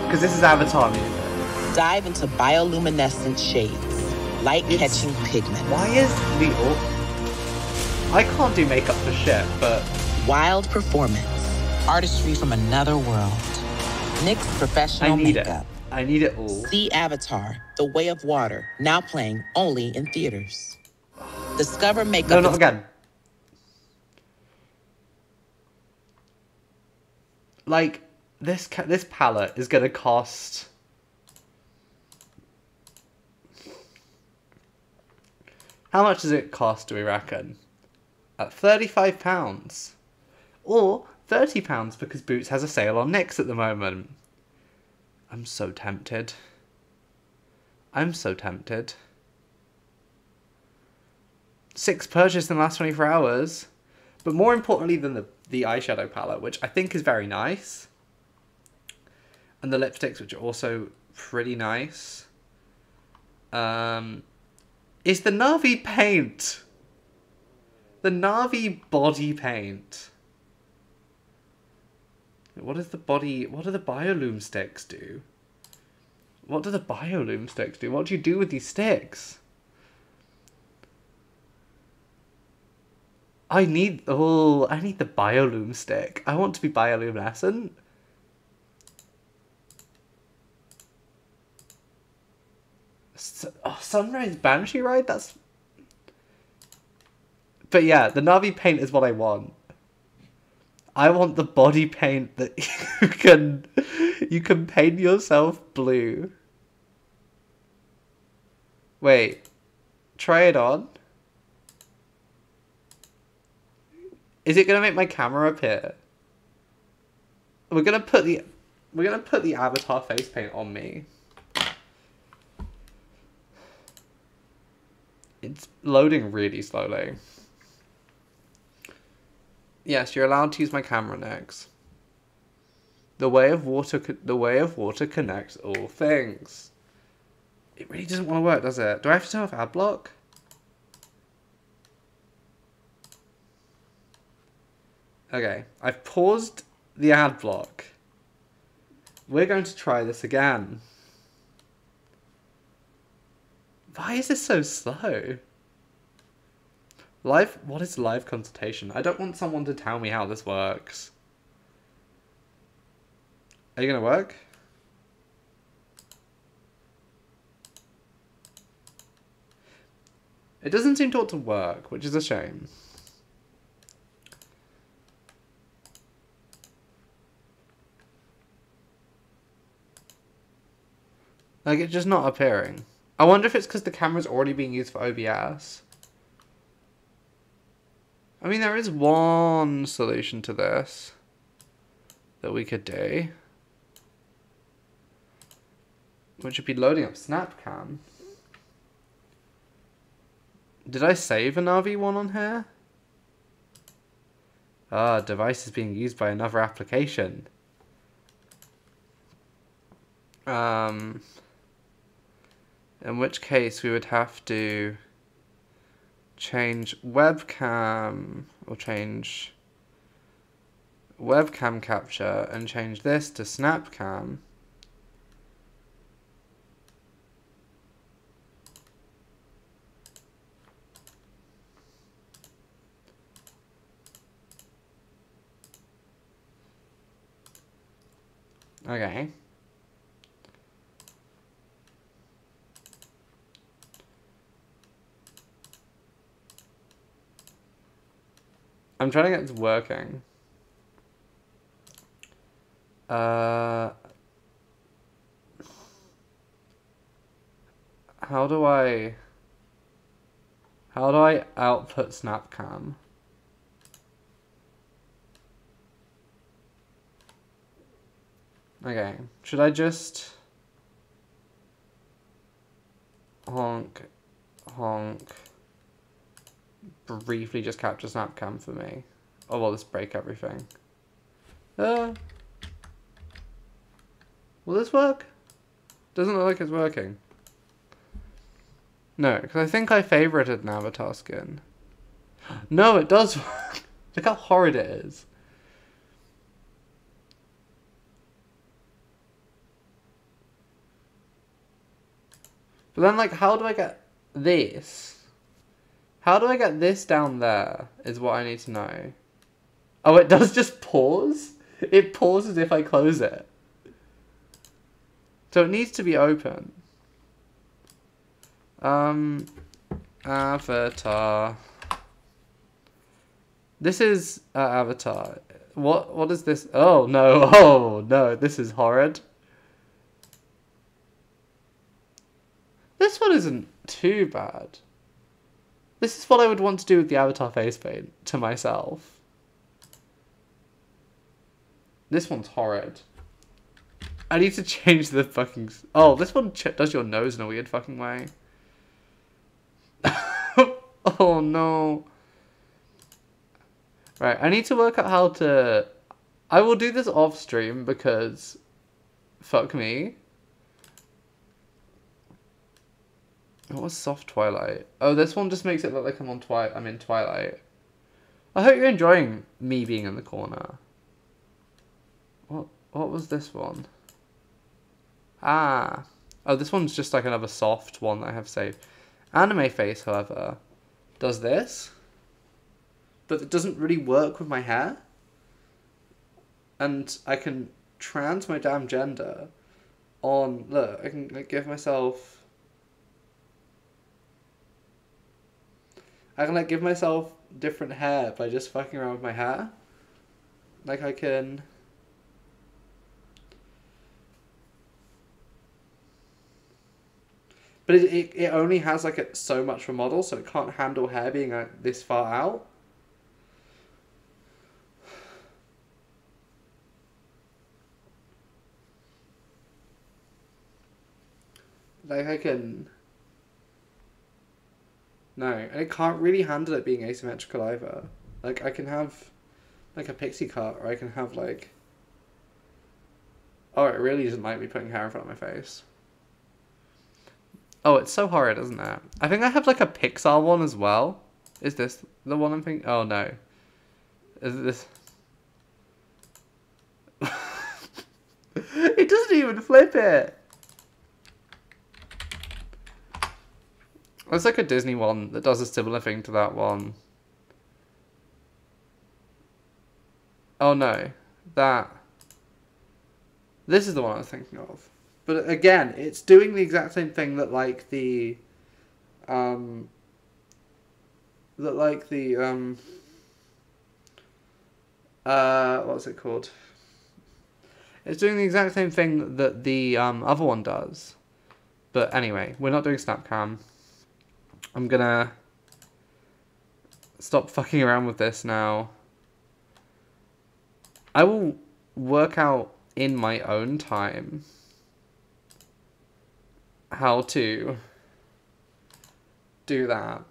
because this is Avatar music. Dive into bioluminescent shades, light-catching pigment. Why is the... I can't do makeup for shit, but... Wild performance. Artistry from another world. NYX professional makeup. I need it all. See Avatar, The Way of Water, now playing only in theaters. Discover makeup... No, not again. Like, this palette is gonna cost... How much does it cost, do we reckon? At £35. Or £30 because Boots has a sale on NYX at the moment. I'm so tempted. I'm so tempted. 6 purchased in the last 24 hours. But more importantly than the eyeshadow palette, which I think is very nice. And the lipsticks, which are also pretty nice. Is the Na'vi paint. The Na'vi body paint. What do the Biolume sticks do? What do the Biolume sticks do? What do you do with these sticks? I need the Biolume stick. I want to be bioluminescent. Sunrise Banshee Ride? That's... But yeah, the Na'vi paint is what I want. I want the body paint that you can paint yourself blue. Wait. Try it on. Is it going to make my camera appear? We're going to put the We're gonna put the avatar face paint on me. It's loading really slowly. Yes, you're allowed to use my camera next. The way of water connects all things. It really doesn't want to work, does it? Do I have to turn off ad block? Okay, I've paused the ad block. We're going to try this again. Why is this so slow? What is live consultation? I don't want someone to tell me how this works. Are you gonna work? It doesn't seem to want to work, which is a shame. Like, it's just not appearing. I wonder if it's because the camera's already being used for OBS. I mean, there is one solution to this that we could do, which would be loading up SnapCam. Did I save an RV1 on here? Ah, device is being used by another application. In which case we would have to change webcam, or change webcam capture and change this to SnapCam. Okay. I'm trying to get this working. How do I output SnapCam? Okay, should I just honk briefly just capture SnapCam for me? Or will this break everything? Will this work? Doesn't look like it's working. No, because I think I favorited an avatar skin. No, it does work. Look how horrid it is. But then, like, how do I get this? How do I get this down there is what I need to know. Oh, it does just pause? It pauses if I close it. So it needs to be open. Avatar. This is avatar. What is this? Oh no, this is horrid. This one isn't too bad. This is what I would want to do with the avatar face paint to myself. This one's horrid. I need to change the fucking... Oh, this one does your nose in a weird fucking way. Oh no. Right, I need to work out how to... I will do this off stream because... Fuck me. What was soft twilight? Oh, this one just makes it look like I'm in Twilight. I hope you're enjoying me being in the corner. What was this one? Ah. Oh, this one's just like another soft one that I have saved. Anime face, however, does this. But it doesn't really work with my hair. And I can trans my damn gender on... Look, I can like, give myself... I can like give myself different hair by just fucking around with my hair. Like I can... But it only has like so much for model, so it can't handle hair being like this far out. Like, I can... No, and it can't really handle it being asymmetrical either. Like, I can have, like, a pixie cut, or I can have, like... Oh, it really doesn't like me putting hair in front of my face. Oh, it's so horrid, isn't it? I think I have, like, a Pixar one as well. Is this the one I'm thinking? Oh, no. Is it this? It doesn't even flip it! There's like a Disney one that does a similar thing to that one. Oh no, this is the one I was thinking of. But again, it's doing the exact same thing that like the, what's it called? It's doing the exact same thing that the other one does. But anyway, we're not doing Snapcam. I'm gonna stop fucking around with this now. I will work out in my own time how to do that.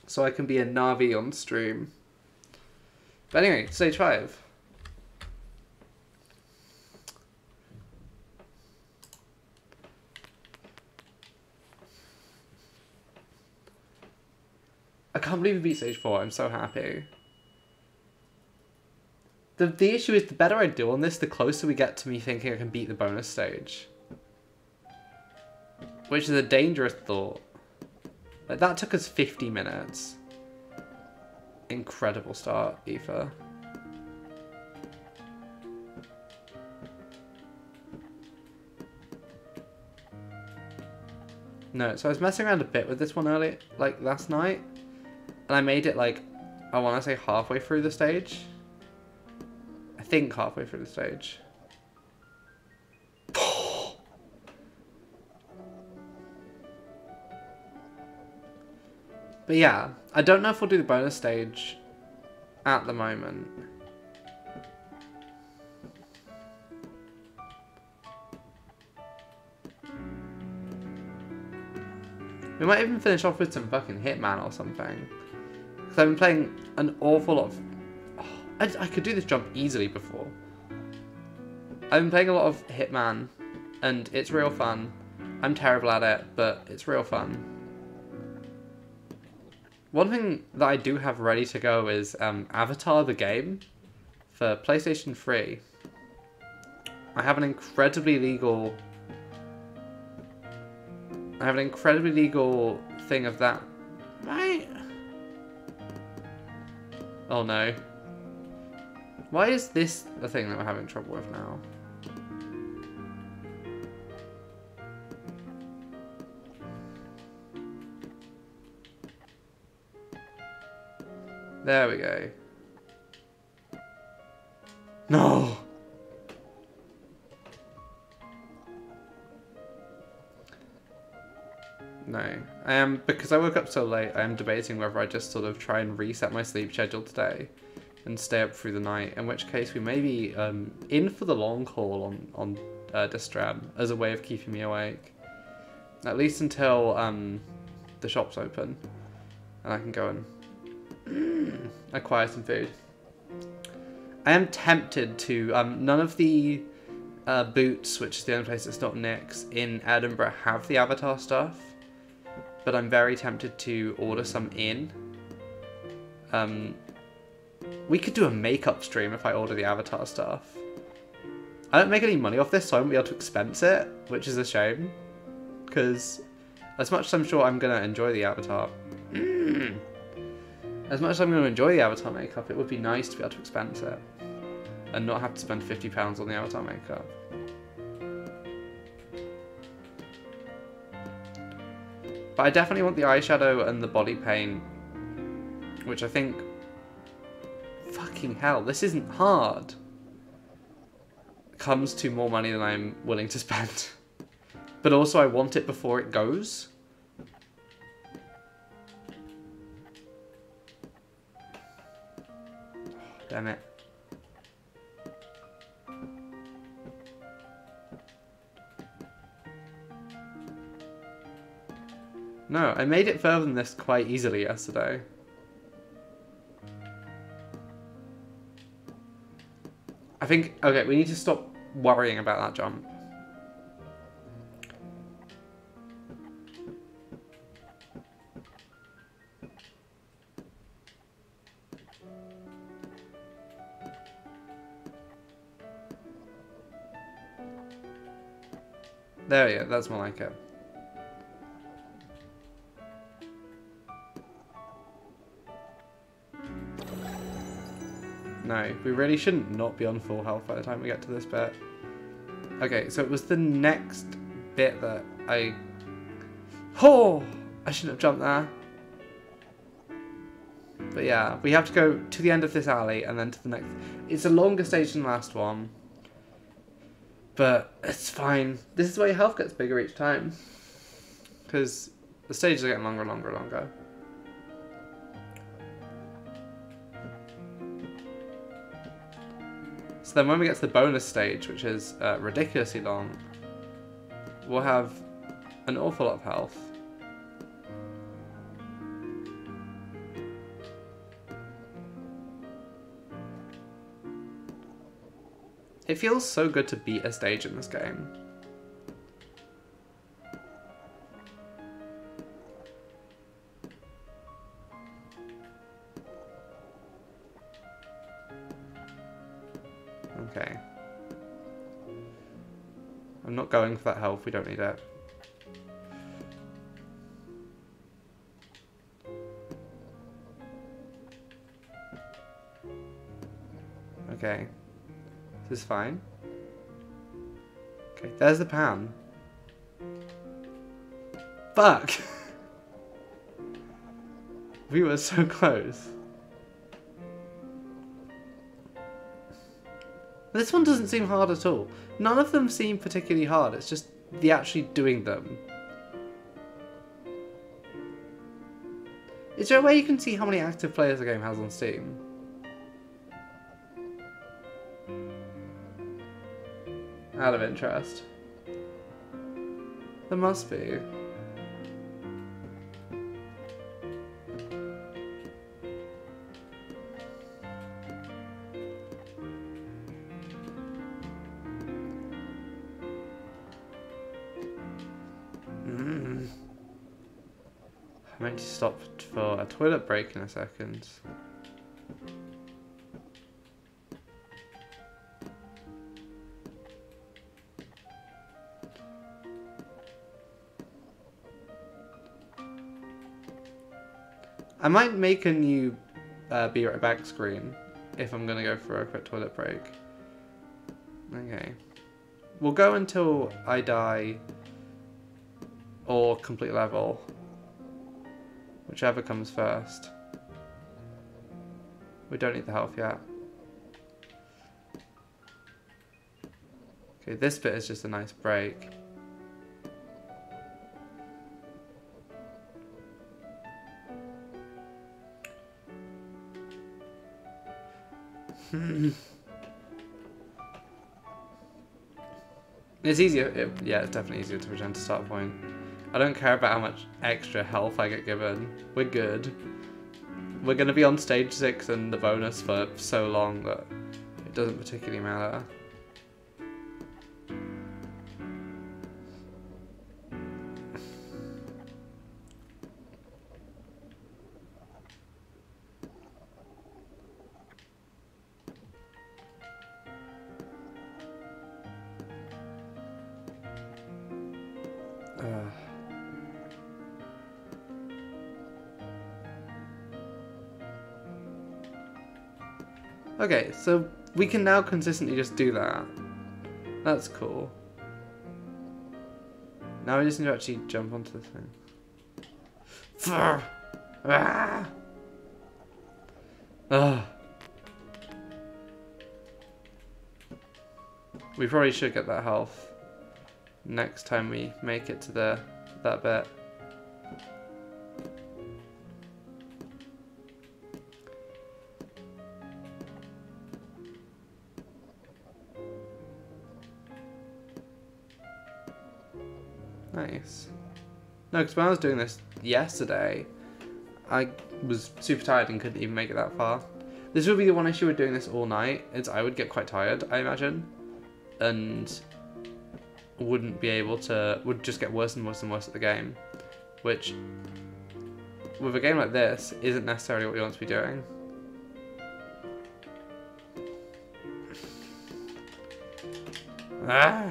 So I can be a Na'vi on stream. But anyway, stage 5. I can't believe we beat stage 4, I'm so happy. The issue is, the better I do on this, the closer we get to me thinking I can beat the bonus stage. Which is a dangerous thought. Like, that took us 50 minutes. Incredible start, Aoife. No, so I was messing around a bit with this one earlier, like last night. And I made it like, I want to say halfway through the stage. I think halfway through the stage. But yeah, I don't know if we'll do the bonus stage at the moment. We might even finish off with some fucking Hitman or something. Because I've been playing an awful lot of... Oh, I could do this jump easily before. I've been playing a lot of Hitman, and it's real fun. I'm terrible at it, but it's real fun. One thing that I do have ready to go is Avatar the game for PlayStation 3. I have an incredibly legal thing of that. Right? Oh no. Why is this the thing that we're having trouble with now? There we go. No! No. Because I woke up so late, I am debating whether I just sort of try and reset my sleep schedule today and stay up through the night, in which case we may be in for the long haul on Destram as a way of keeping me awake. At least until the shop's open and I can go and acquire some food. I am tempted to, none of the Boots, which is the only place that's not Nick's, in Edinburgh have the Avatar stuff. But I'm very tempted to order some in. We could do a makeup stream if I order the Avatar stuff. I don't make any money off this, so I won't be able to expense it, which is a shame. Because as much as I'm sure I'm going to enjoy the Avatar... As much as I'm going to enjoy the Avatar makeup, it would be nice to be able to expense it. And not have to spend £50 on the Avatar makeup. But I definitely want the eyeshadow and the body paint, which I think... Fucking hell, this isn't hard. Comes to more money than I'm willing to spend. But also I want it before it goes. Damn it. No, I made it further than this quite easily yesterday. I think, okay, we need to stop worrying about that jump. There we go, that's more like it. No, we really shouldn't not be on full health by the time we get to this bit. Okay, so it was the next bit that I... Oh! I shouldn't have jumped there. But yeah, we have to go to the end of this alley and then to the next... It's a longer stage than the last one. But it's fine. This is where your health gets bigger each time. Because the stages are getting longer and longer and longer. So then when we get to the bonus stage, which is ridiculously long, we'll have an awful lot of health. It feels so good to beat a stage in this game. Okay. I'm not going for that health, we don't need it. Okay. This is fine. Okay, there's the pan. Fuck! We were so close. This one doesn't seem hard at all. None of them seem particularly hard, it's just the actually doing them. Is there a way you can see how many active players the game has on Steam? Out of interest. There must be. I meant to stop for a toilet break in a second. I might make a new be right back screen if I'm gonna go for a quick toilet break. Okay. We'll go until I die or complete level. Whichever comes first. We don't need the health yet. Okay, this bit is just a nice break. It's easier, yeah, it's definitely easier to return to start point. I don't care about how much extra health I get given. We're good. We're going to be on stage 6 and the bonus for so long that it doesn't particularly matter. Okay, so we can now consistently just do that. That's cool. Now we just need to actually jump onto this thing. We probably should get that health next time we make it to that bit. Nice. No, because when I was doing this yesterday, I was super tired and couldn't even make it that far. This would be the one issue with doing this all night, is I would get quite tired, I imagine. And wouldn't be able to, would just get worse and worse and worse at the game. Which, with a game like this, isn't necessarily what you want to be doing. Ah!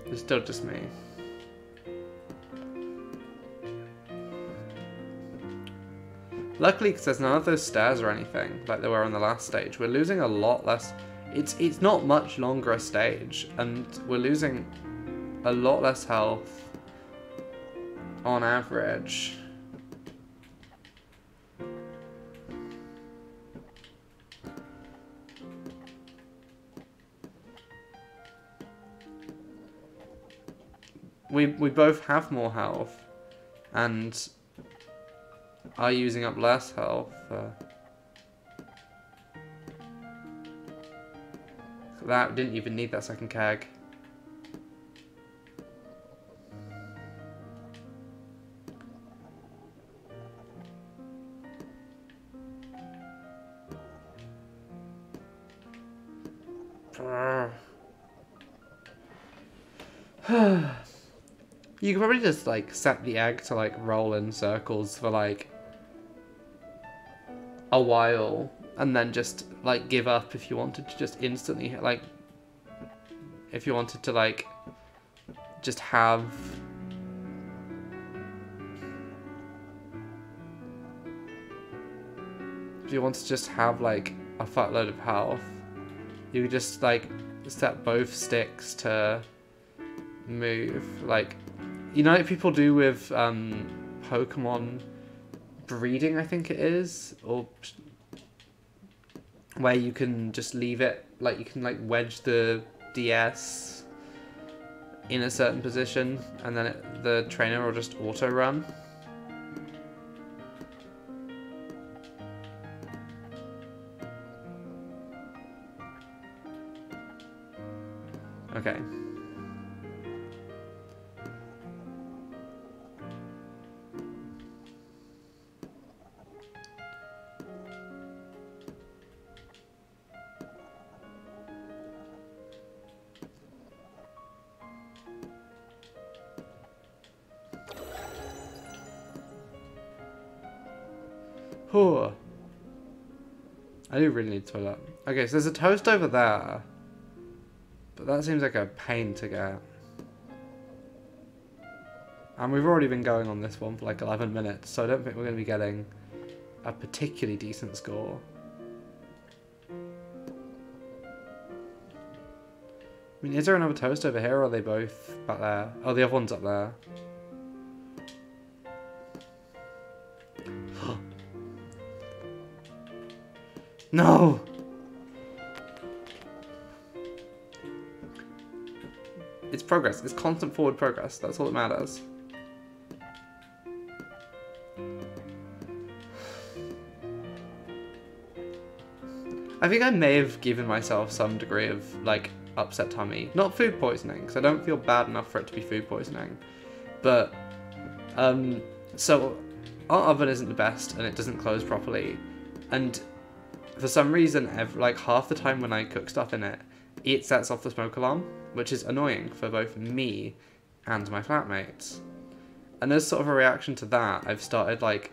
It's still just me. Luckily, because there's none of those stairs or anything like there were on the last stage, we're losing a lot less. It's not much longer a stage, and we're losing a lot less health on average. We both have more health, and are using up less health. That didn't even need that second keg. You could probably just like set the egg to like roll in circles for like a while and then just like give up if you wanted to just instantly like if you wanted to like just have like a fuckload of health, you could just like set both sticks to move, like, you know, like people do with Pokemon breeding, I think it is, or where you can just leave it, like you can like wedge the DS in a certain position and then the trainer will just auto run. Okay. Whew. I do really need to toilet. Okay, so there's a toast over there. But that seems like a pain to get. And we've already been going on this one for like 11 minutes, so I don't think we're going to be getting a particularly decent score. I mean, is there another toast over here, or are they both back there? Oh, the other one's up there. No! It's progress. It's constant forward progress. That's all that matters. I think I may have given myself some degree of, like, upset tummy. Not food poisoning, because I don't feel bad enough for it to be food poisoning. But, so, our oven isn't the best, and it doesn't close properly. And for some reason, like, half the time when I cook stuff in it, it sets off the smoke alarm, which is annoying for both me and my flatmates. And as sort of a reaction to that, I've started, like,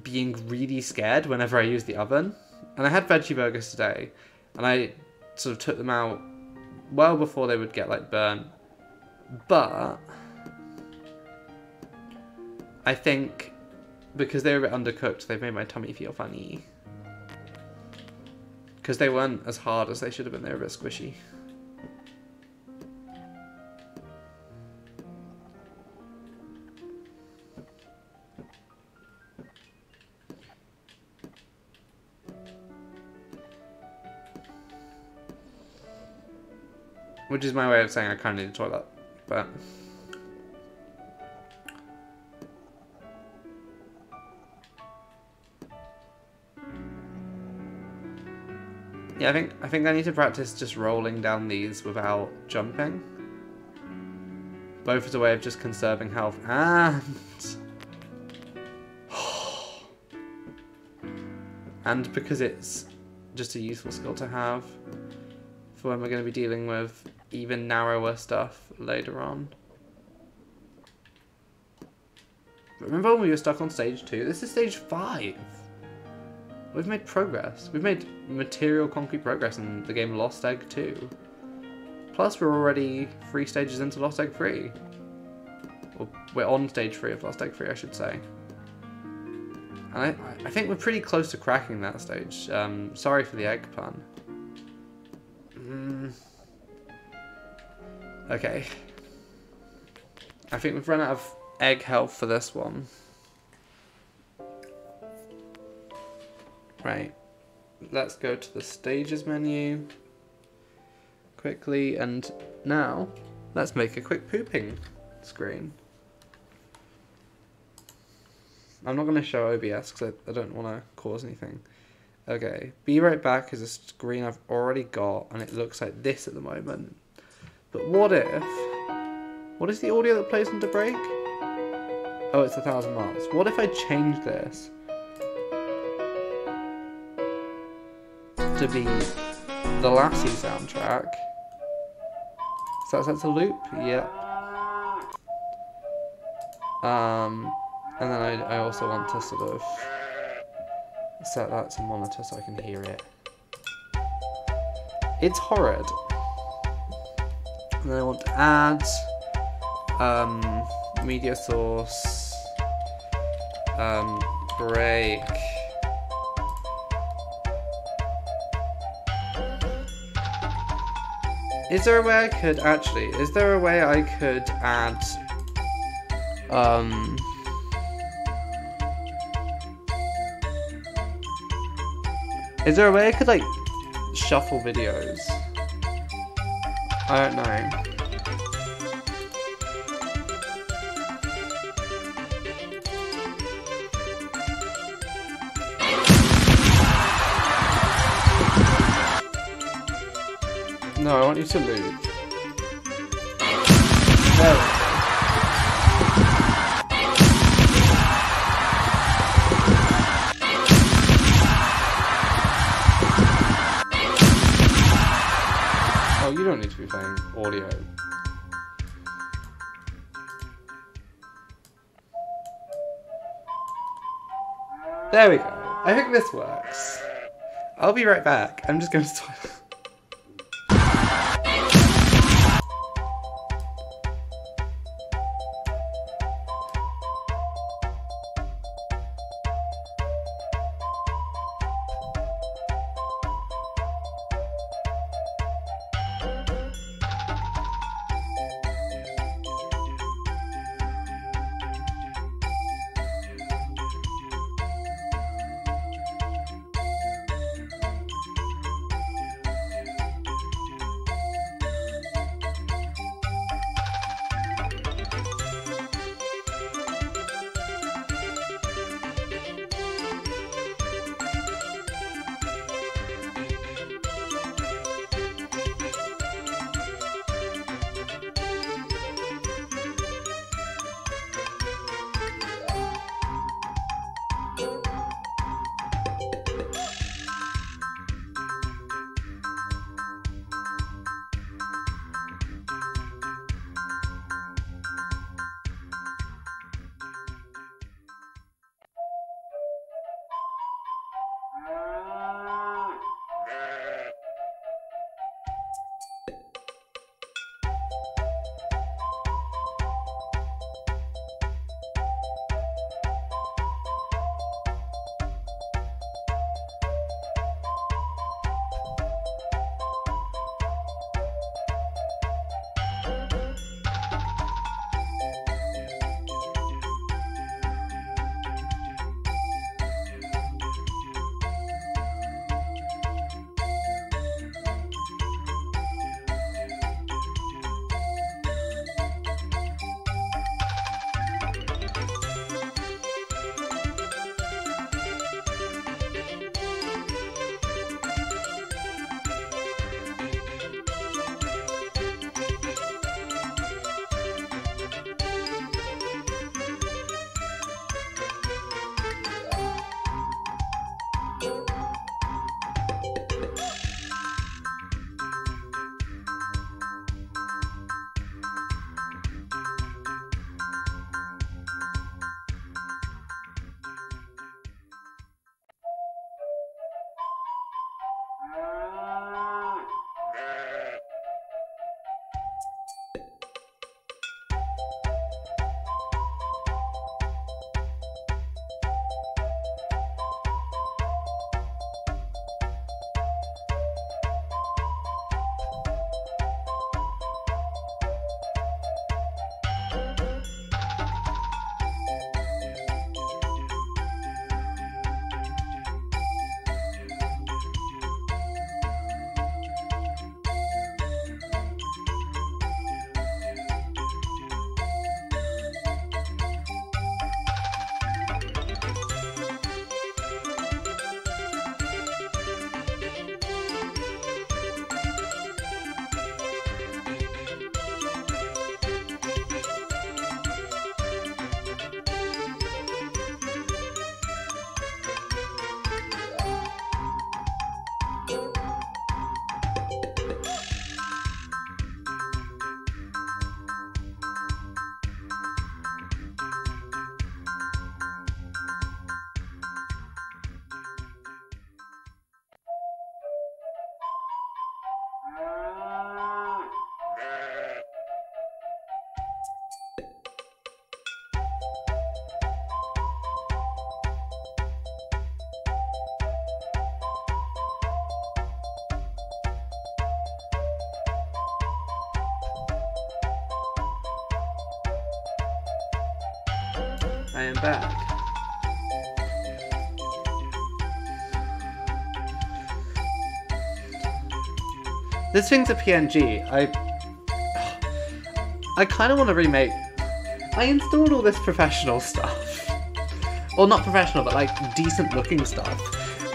being really scared whenever I use the oven. And I had veggie burgers today, and I sort of took them out well before they would get, like, burnt. But I think because they were a bit undercooked, they've made my tummy feel funny. Because they weren't as hard as they should have been, they were a bit squishy. Which is my way of saying I kind of need a toilet, but... Yeah, I think I need to practice just rolling down these without jumping. Both as a way of just conserving health and because it's just a useful skill to have for when we're going to be dealing with even narrower stuff later on. Remember when we were stuck on stage 2? This is stage 5. We've made progress. We've made material concrete progress in the game Lost Egg 2. Plus we're already 3 stages into Lost Egg 3. Or we're on stage 3 of Lost Egg 3, I should say. And I think we're pretty close to cracking that stage. Sorry for the egg pun. Okay. I think we've run out of egg health for this one. Right. Let's go to the stages menu quickly, and now let's make a quick pooping screen. I'm not going to show OBS because I don't want to cause anything. Okay, Be Right Back is a screen I've already got, and it looks like this at the moment. But what if... What is the audio that plays into break? Oh, it's 1,000 miles. What if I change this to be the Lassie soundtrack? So that's set to loop? Yep. And then I also want to sort of set that to monitor so I can hear it. It's horrid. And then I want to add media source, break. Is there a way I could actually? Is there a way I could add? Is there a way I could like shuffle videos? I don't know. No, I want you to loop. There we go. Oh, you don't need to be playing audio. There we go. I think this works. I'll be right back. I'm just going to the toilet. I am back. This thing's a PNG. I kind of want to remake. I installed all this professional stuff. Well, not professional, but like decent looking stuff.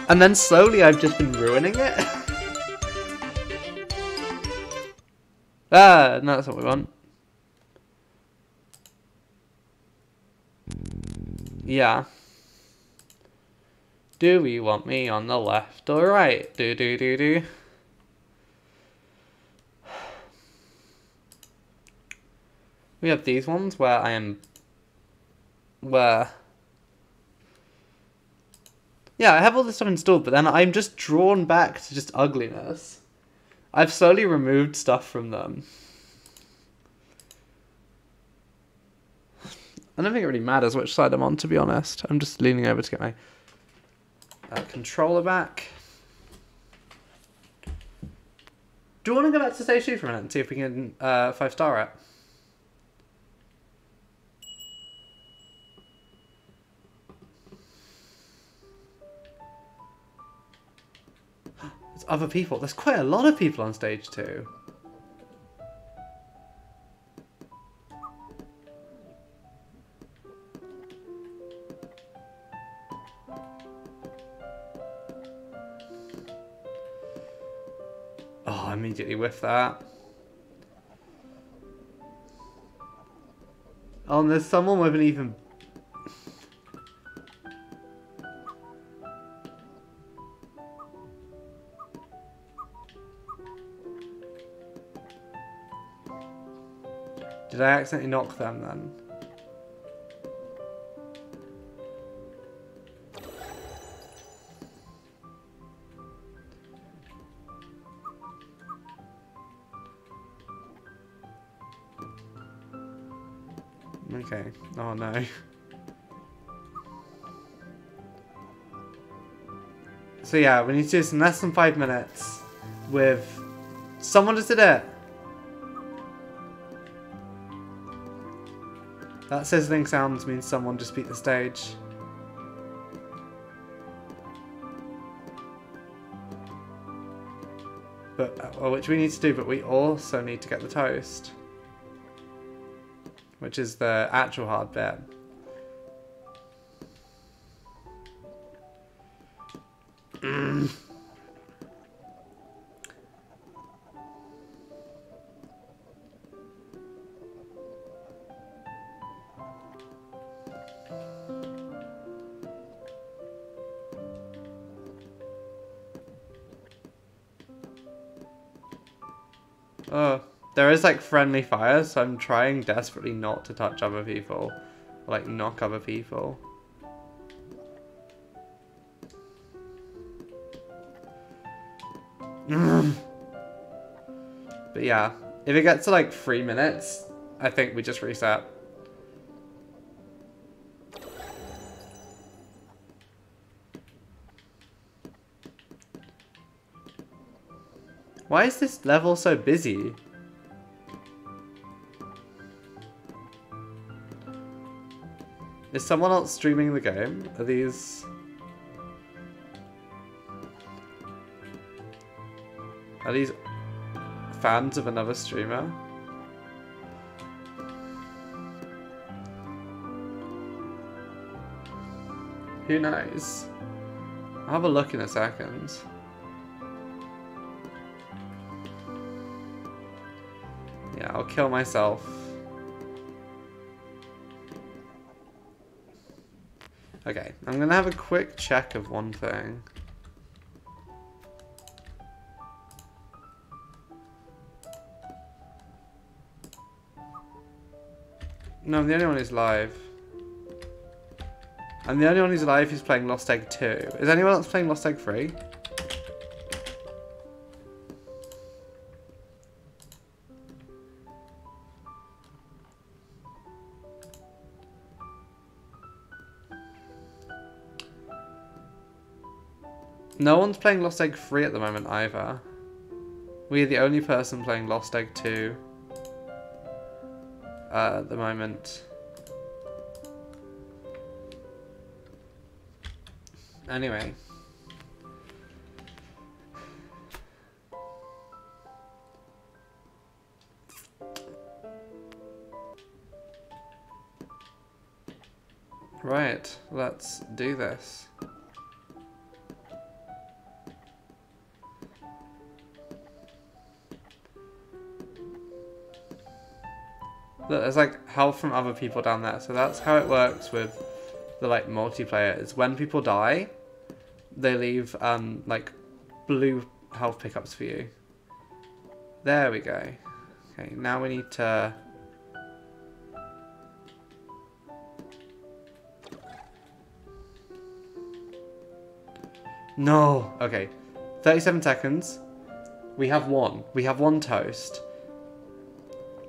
And then slowly I've just been ruining it. No, that's what we want. Yeah. Do we want me on the left or right? Do. We have these ones where yeah, I have all this stuff installed, but then I'm just drawn back to just ugliness. I've slowly removed stuff from them. I don't think it really matters which side I'm on, to be honest. I'm just leaning over to get my controller back. Do you want to go back to stage 2 for a minute and see if we can 5-star it? There's other people. There's quite a lot of people on stage 2. Oh, I immediately whiffed that. Oh, and there's someone with an even... Did I accidentally knock them then? Okay. Oh no. So yeah, we need to do this in less than 5 minutes with... Someone just did it! That sizzling sounds means someone just beat the stage. But, well, which we need to do, but we also need to get the toast. Which is the actual hard bit. Oh, there is like friendly fire, so I'm trying desperately not to touch other people. Or, like, knock other people. But yeah, if it gets to like 3 minutes, I think we just reset. Why is this level so busy? Is someone else streaming the game? Are these... Are these fans of another streamer? Who knows? I'll have a look in a second. Yeah, I'll kill myself. Okay, I'm gonna have a quick check of one thing. No, I'm the only one who's live. I'm the only one who's live who's playing Lost Egg 2. Is anyone else playing Lost Egg 3? No one's playing Lost Egg 3 at the moment either. We're the only person playing Lost Egg 2 at the moment. Anyway. Right, let's do this. Look, there's like health from other people down there, so that's how it works with the like multiplayer. Is when people die, they leave like blue health pickups for you. There we go. Okay, now we need to... No! Okay. 37 seconds. We have one. We have one toast.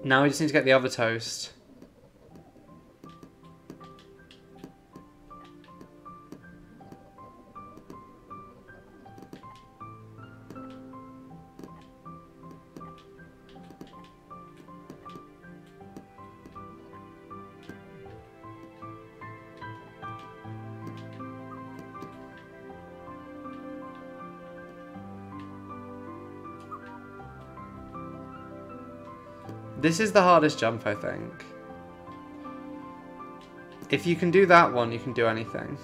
Now we just need to get the other toast. This is the hardest jump, I think. If you can do that one, you can do anything.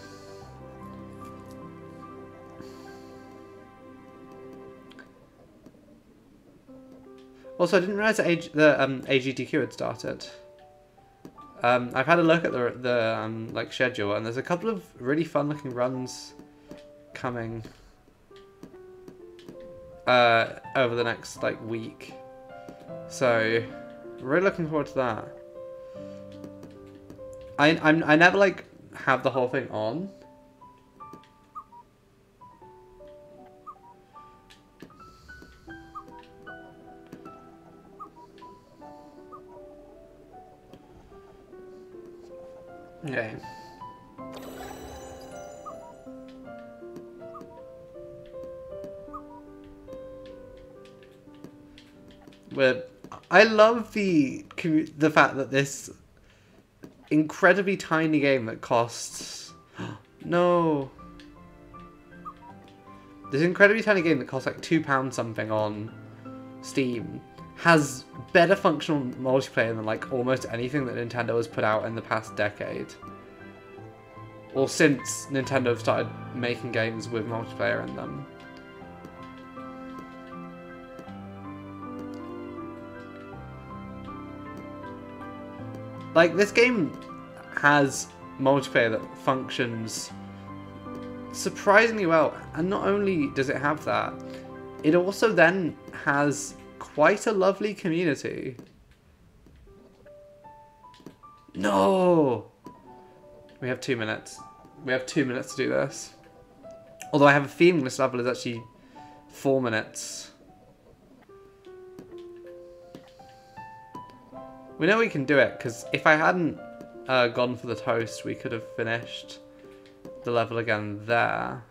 Also, I didn't realize that AGDQ had started. I've had a look at the like schedule, and there's a couple of really fun-looking runs coming over the next like week. So, really looking forward to that. I never like have the whole thing on. Okay. But I love the fact that this incredibly tiny game that costs no, this incredibly tiny game that costs like £2 something on Steam has better functional multiplayer than like almost anything that Nintendo has put out in the past decade, or since Nintendo started making games with multiplayer in them. Like, this game has multiplayer that functions surprisingly well, and not only does it have that, it also then has quite a lovely community. No! We have 2 minutes. We have 2 minutes to do this. Although I have a feeling this level is actually 4 minutes. We know we can do it, because if I hadn't gone for the toast, we could have finished the level again there.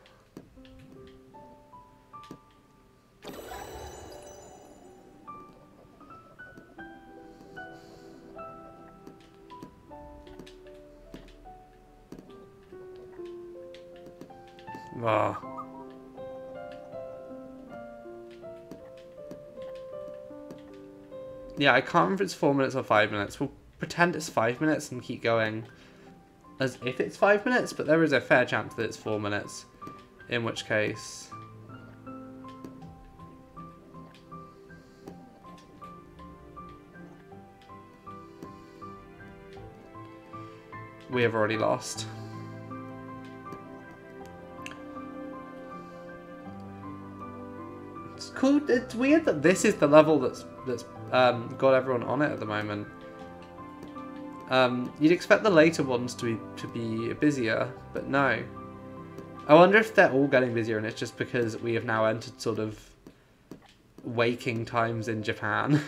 Ah. Yeah, I can't remember if it's 4 minutes or 5 minutes. We'll pretend it's 5 minutes and keep going as if it's 5 minutes, but there is a fair chance that it's 4 minutes. In which case... we have already lost. It's cool. It's weird that this is the level that's got everyone on it at the moment. You'd expect the later ones to be busier, but no. I wonder if they're all getting busier and it's just because we have now entered sort of waking times in Japan.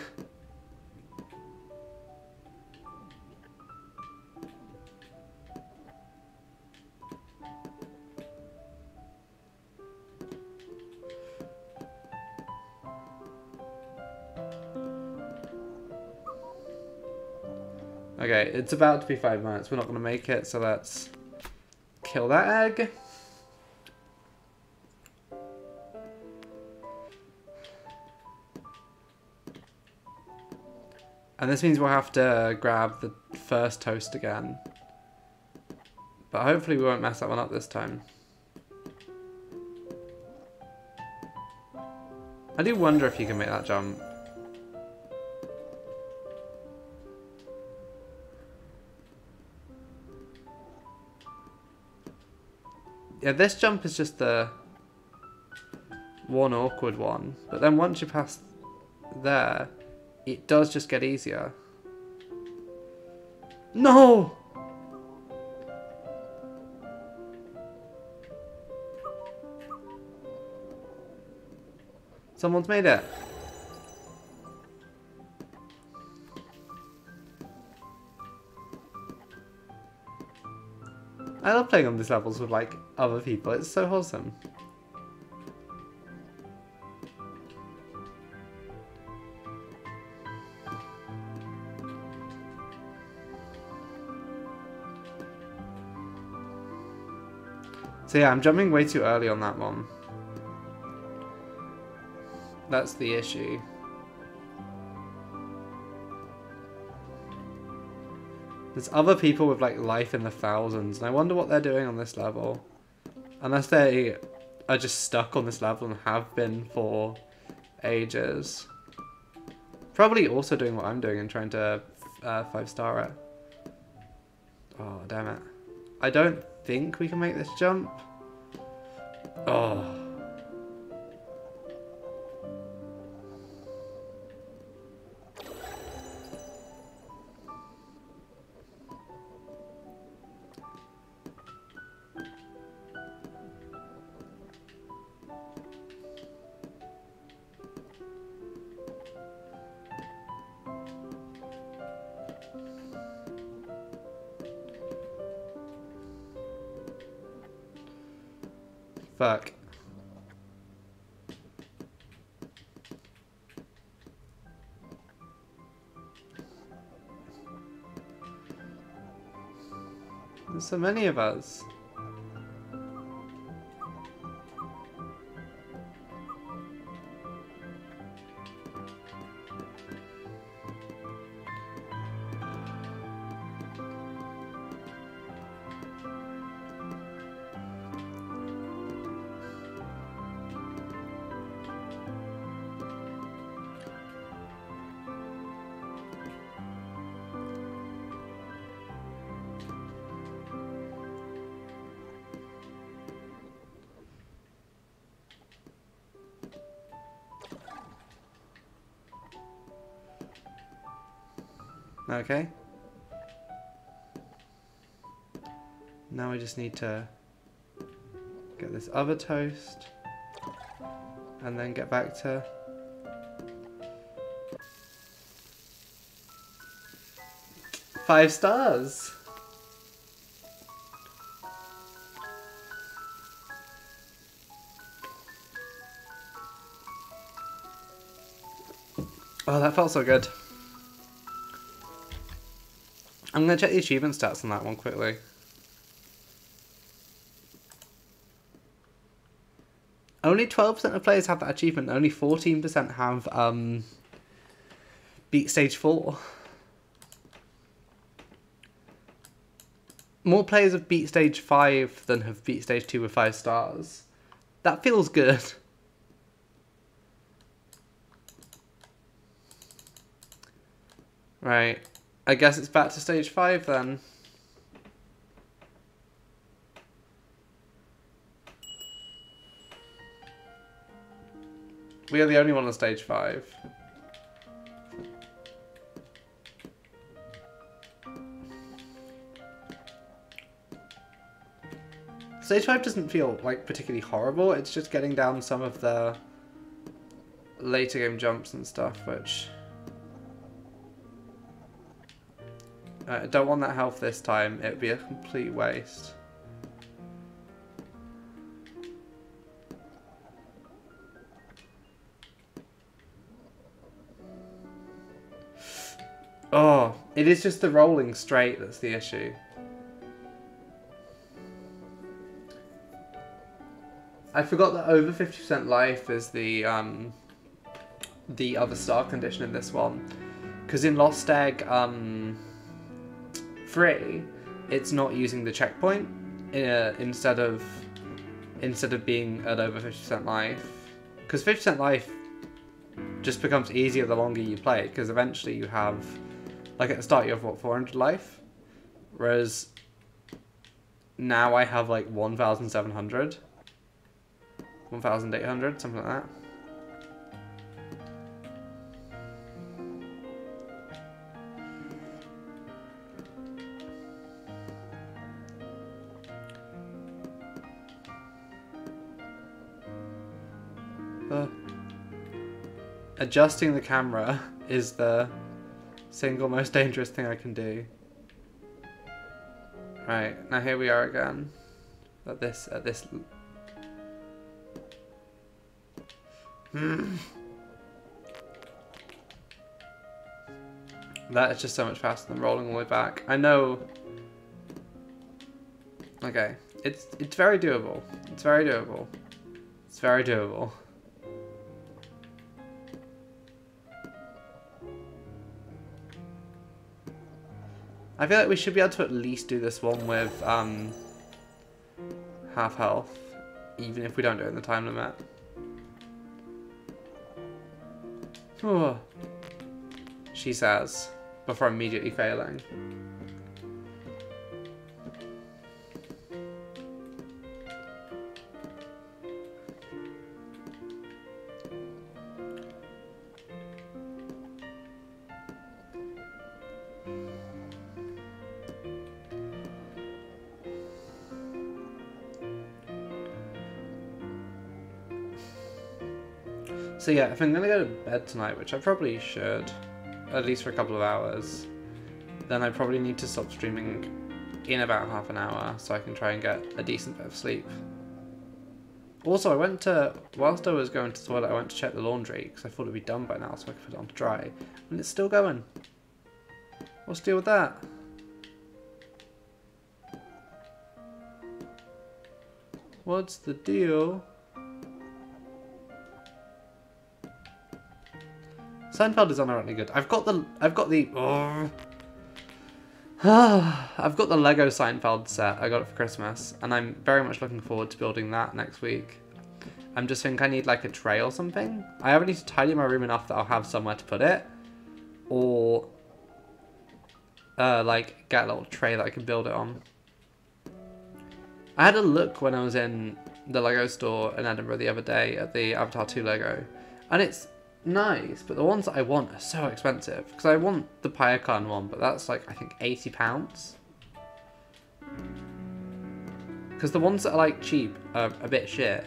Okay, it's about to be 5 minutes. We're not going to make it, so let's kill that egg. And this means we'll have to grab the first toast again. But hopefully we won't mess that one up this time. I do wonder if you can make that jump. Yeah, this jump is just the one awkward one. But then once you pass there, it does just get easier. No! Someone's made it. I love playing on these levels with, like, other people. It's so wholesome. So yeah, I'm jumping way too early on that one. That's the issue. There's other people with like life in the thousands, and I wonder what they're doing on this level. Unless they are just stuck on this level and have been for ages. Probably also doing what I'm doing and trying to 5-star it. Oh, damn it. I don't think we can make this jump. Oh. Fuck. There's so many of us. Okay. Now we just need to get this other toast. and then get back to... Five stars! Oh, that felt so good. I'm going to check the achievement stats on that one quickly. Only 12% of players have that achievement. Only 14% have beat stage 4. More players have beat stage 5 than have beat stage 2 with 5 stars. That feels good. Right. I guess it's back to stage 5 then. We are the only one on stage 5. Stage 5 doesn't feel like particularly horrible, it's just getting down some of the later game jumps and stuff, which... I don't want that health this time, it would be a complete waste. Oh, it is just the rolling straight that's the issue. I forgot that over 50% life is the other star condition in this one. Because in Lost Egg 3, it's not using the checkpoint instead of being at over 50% life. Because 50% life just becomes easier the longer you play, because eventually you have, like at the start you have what, 400 life? Whereas now I have like 1,700. 1,800, something like that. Adjusting the camera is the single most dangerous thing I can do. Right, now here we are again. At this That is just so much faster than rolling all the way back. I know. Okay, it's very doable. It's very doable. It's very doable. I feel like we should be able to at least do this one with half health, even if we don't do it in the time limit. Oh, she says, before immediately failing. So yeah, if I'm gonna go to bed tonight, which I probably should, at least for a couple of hours, then I probably need to stop streaming in about half an hour so I can try and get a decent bit of sleep. Also, whilst I was going to the toilet, I went to check the laundry because I thought it'd be done by now so I could put it on to dry, and it's still going. What's the deal with that? What's the deal? Seinfeld is unironically good. I've got the Lego Seinfeld set. I got it for Christmas, and I'm very much looking forward to building that next week. I'm just thinking I need like a tray or something. I either need to tidy my room enough that I'll have somewhere to put it, or like get a little tray that I can build it on. I had a look when I was in the Lego store in Edinburgh the other day at the Avatar 2 Lego, and it's nice, but the ones that I want are so expensive. Because I want the Payakan one, but that's like, I think, £80. Because the ones that are like cheap are a bit shit.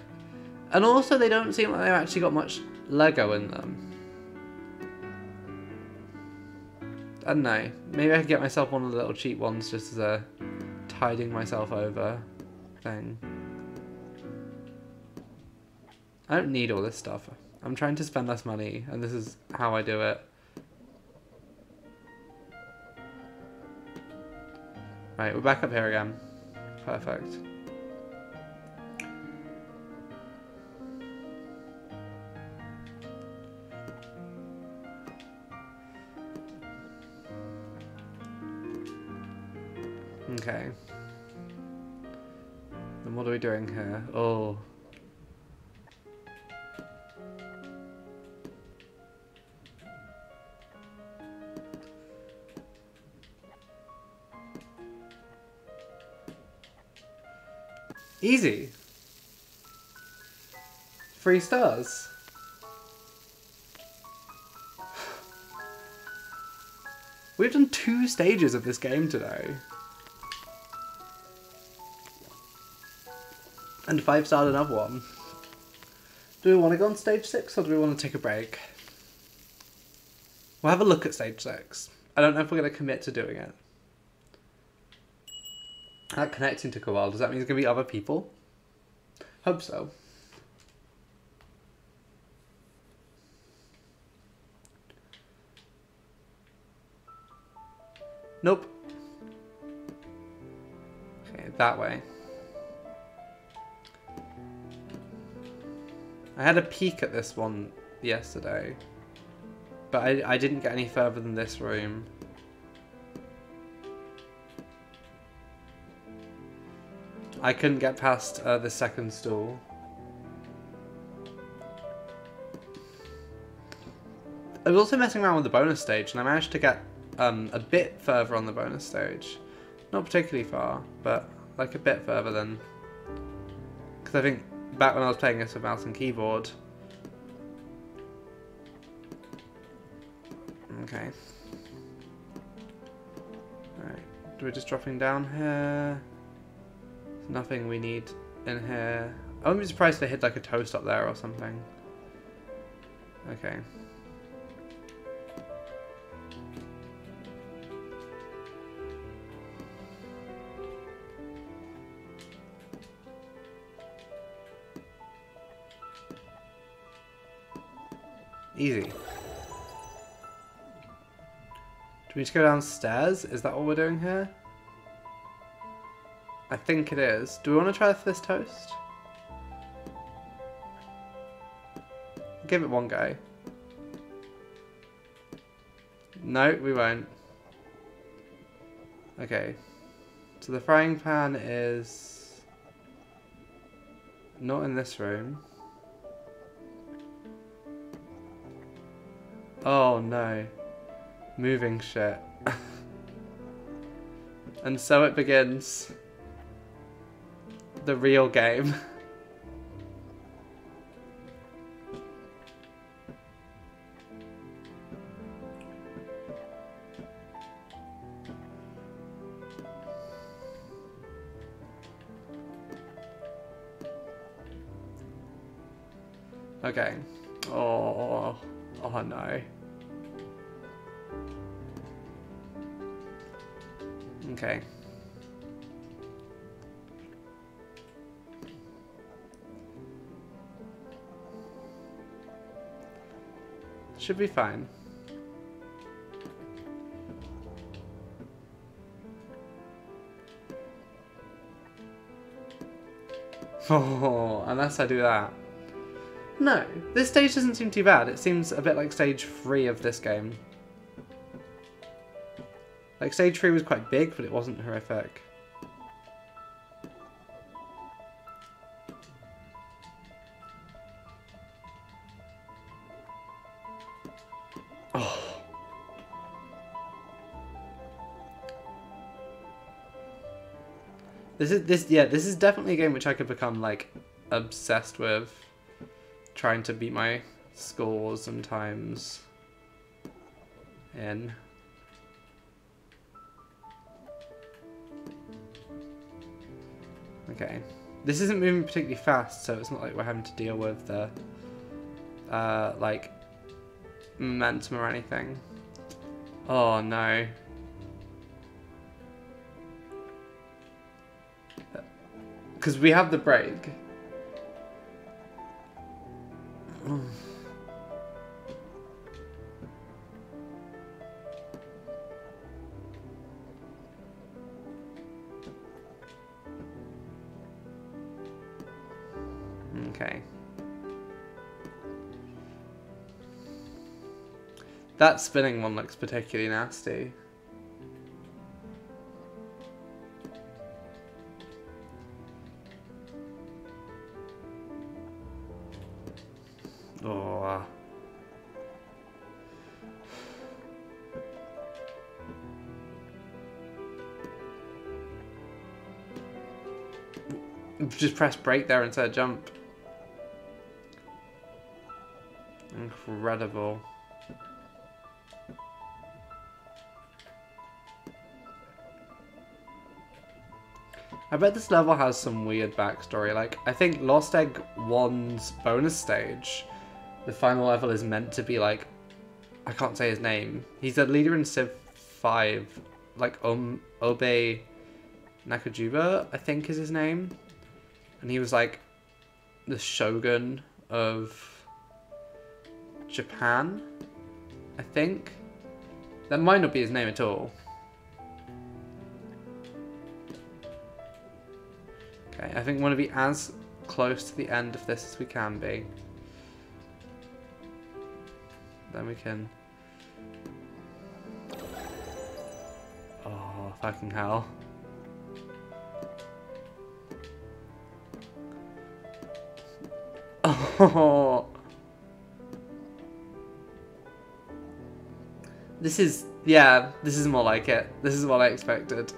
And also they don't seem like they've actually got much Lego in them. I don't know. Maybe I could get myself one of the little cheap ones just as a tiding myself over thing. I don't need all this stuff. I'm trying to spend less money, and this is how I do it. Right, we're back up here again. Perfect. Okay. Then what are we doing here? Oh. Easy. 3 stars. We've done 2 stages of this game today. And 5-starred another one. Do we want to go on stage 6 or do we want to take a break? We'll have a look at stage 6. I don't know if we're going to commit to doing it. That connecting took a while. Does that mean there's going to be other people? Hope so. Nope. Okay, that way. I had a peek at this one yesterday, but I didn't get any further than this room. I couldn't get past the second stool. I was also messing around with the bonus stage, and I managed to get a bit further on the bonus stage. Not particularly far, but like a bit further than... Because I think back when I was playing this with mouse and keyboard... Okay. Alright, we're just dropping down here. There's nothing we need in here. I wouldn't be surprised if they hit like a toast up there or something. Okay. Easy. Do we need to go downstairs? Is that what we're doing here? I think it is. Do we want to try this toast? Give it one go. No, we won't. Okay. So the frying pan is not in this room. Oh no. Moving shit. And so it begins. The real game. Okay. Oh no. Okay. Should be fine. Oh, unless I do that. No, this stage doesn't seem too bad. It seems a bit like stage 3 of this game. Like, stage 3 was quite big, but it wasn't horrific. Oh. This is definitely a game which I could become, like, obsessed with. Trying to beat my scores and times in. Okay. This isn't moving particularly fast, so it's not like we're having to deal with the like momentum or anything. Oh no. Because we have the brake. Okay. That spinning one looks particularly nasty. Oh. Just press brake there instead of jump. Incredible. I bet this level has some weird backstory. Like, I think Lost Egg 1's bonus stage, the final level is meant to be like, I can't say his name. He's a leader in Civ 5, like Obe Nakajuba, I think is his name. And he was like the shogun of Japan, I think. That might not be his name at all. Okay, I think we want to be as close to the end of this as we can be. Then we can... Oh, fucking hell. Oh. This is... Yeah, this is more like it. This is what I expected.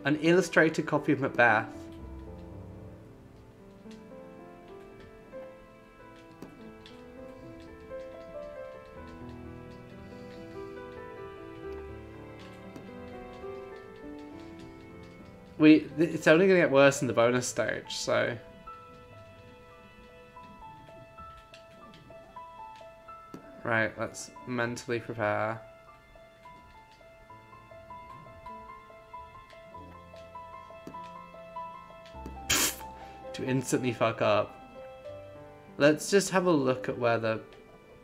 An illustrated copy of Macbeth. It's only going to get worse in the bonus stage, so... Right, let's mentally prepare. To instantly fuck up. Let's just have a look at where the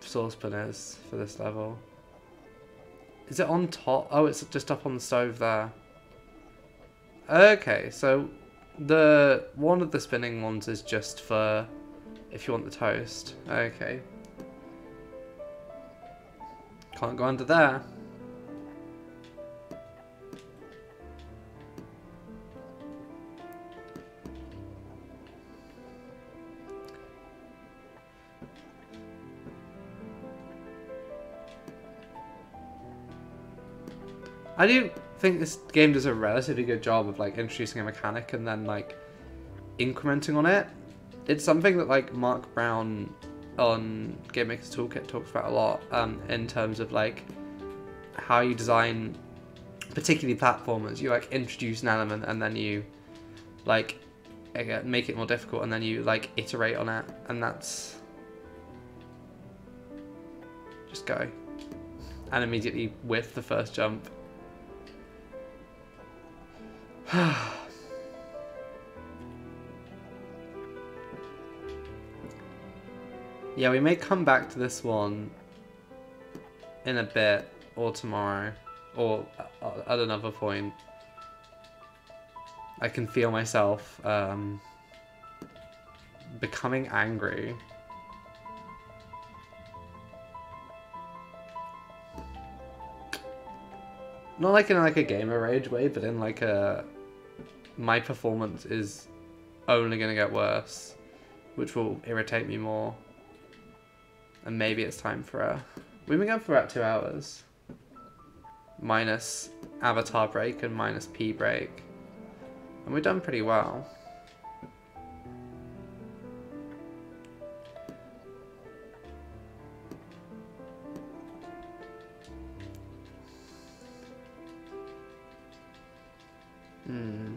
saucepan is for this level. Is it on top? Oh, it's just up on the stove there. Okay, so one of the spinning ones is just for if you want the toast. Okay. Can't go under there. I do think this game does a relatively good job of like introducing a mechanic and then like incrementing on it. It's something that like Mark Brown on Game Maker's Toolkit talks about a lot, in terms of like how you design particularly platformers. You like introduce an element and then you like make it more difficult and then you like iterate on it, and that's just go and immediately whiff the first jump. Yeah, we may come back to this one in a bit, or tomorrow, or at another point. I can feel myself becoming angry. Not like in like a gamer rage way, but in like a... My performance is only going to get worse, which will irritate me more. And maybe it's time for a... We've been going for about 2 hours. Minus avatar break and minus P break. And we've done pretty well. Hmm.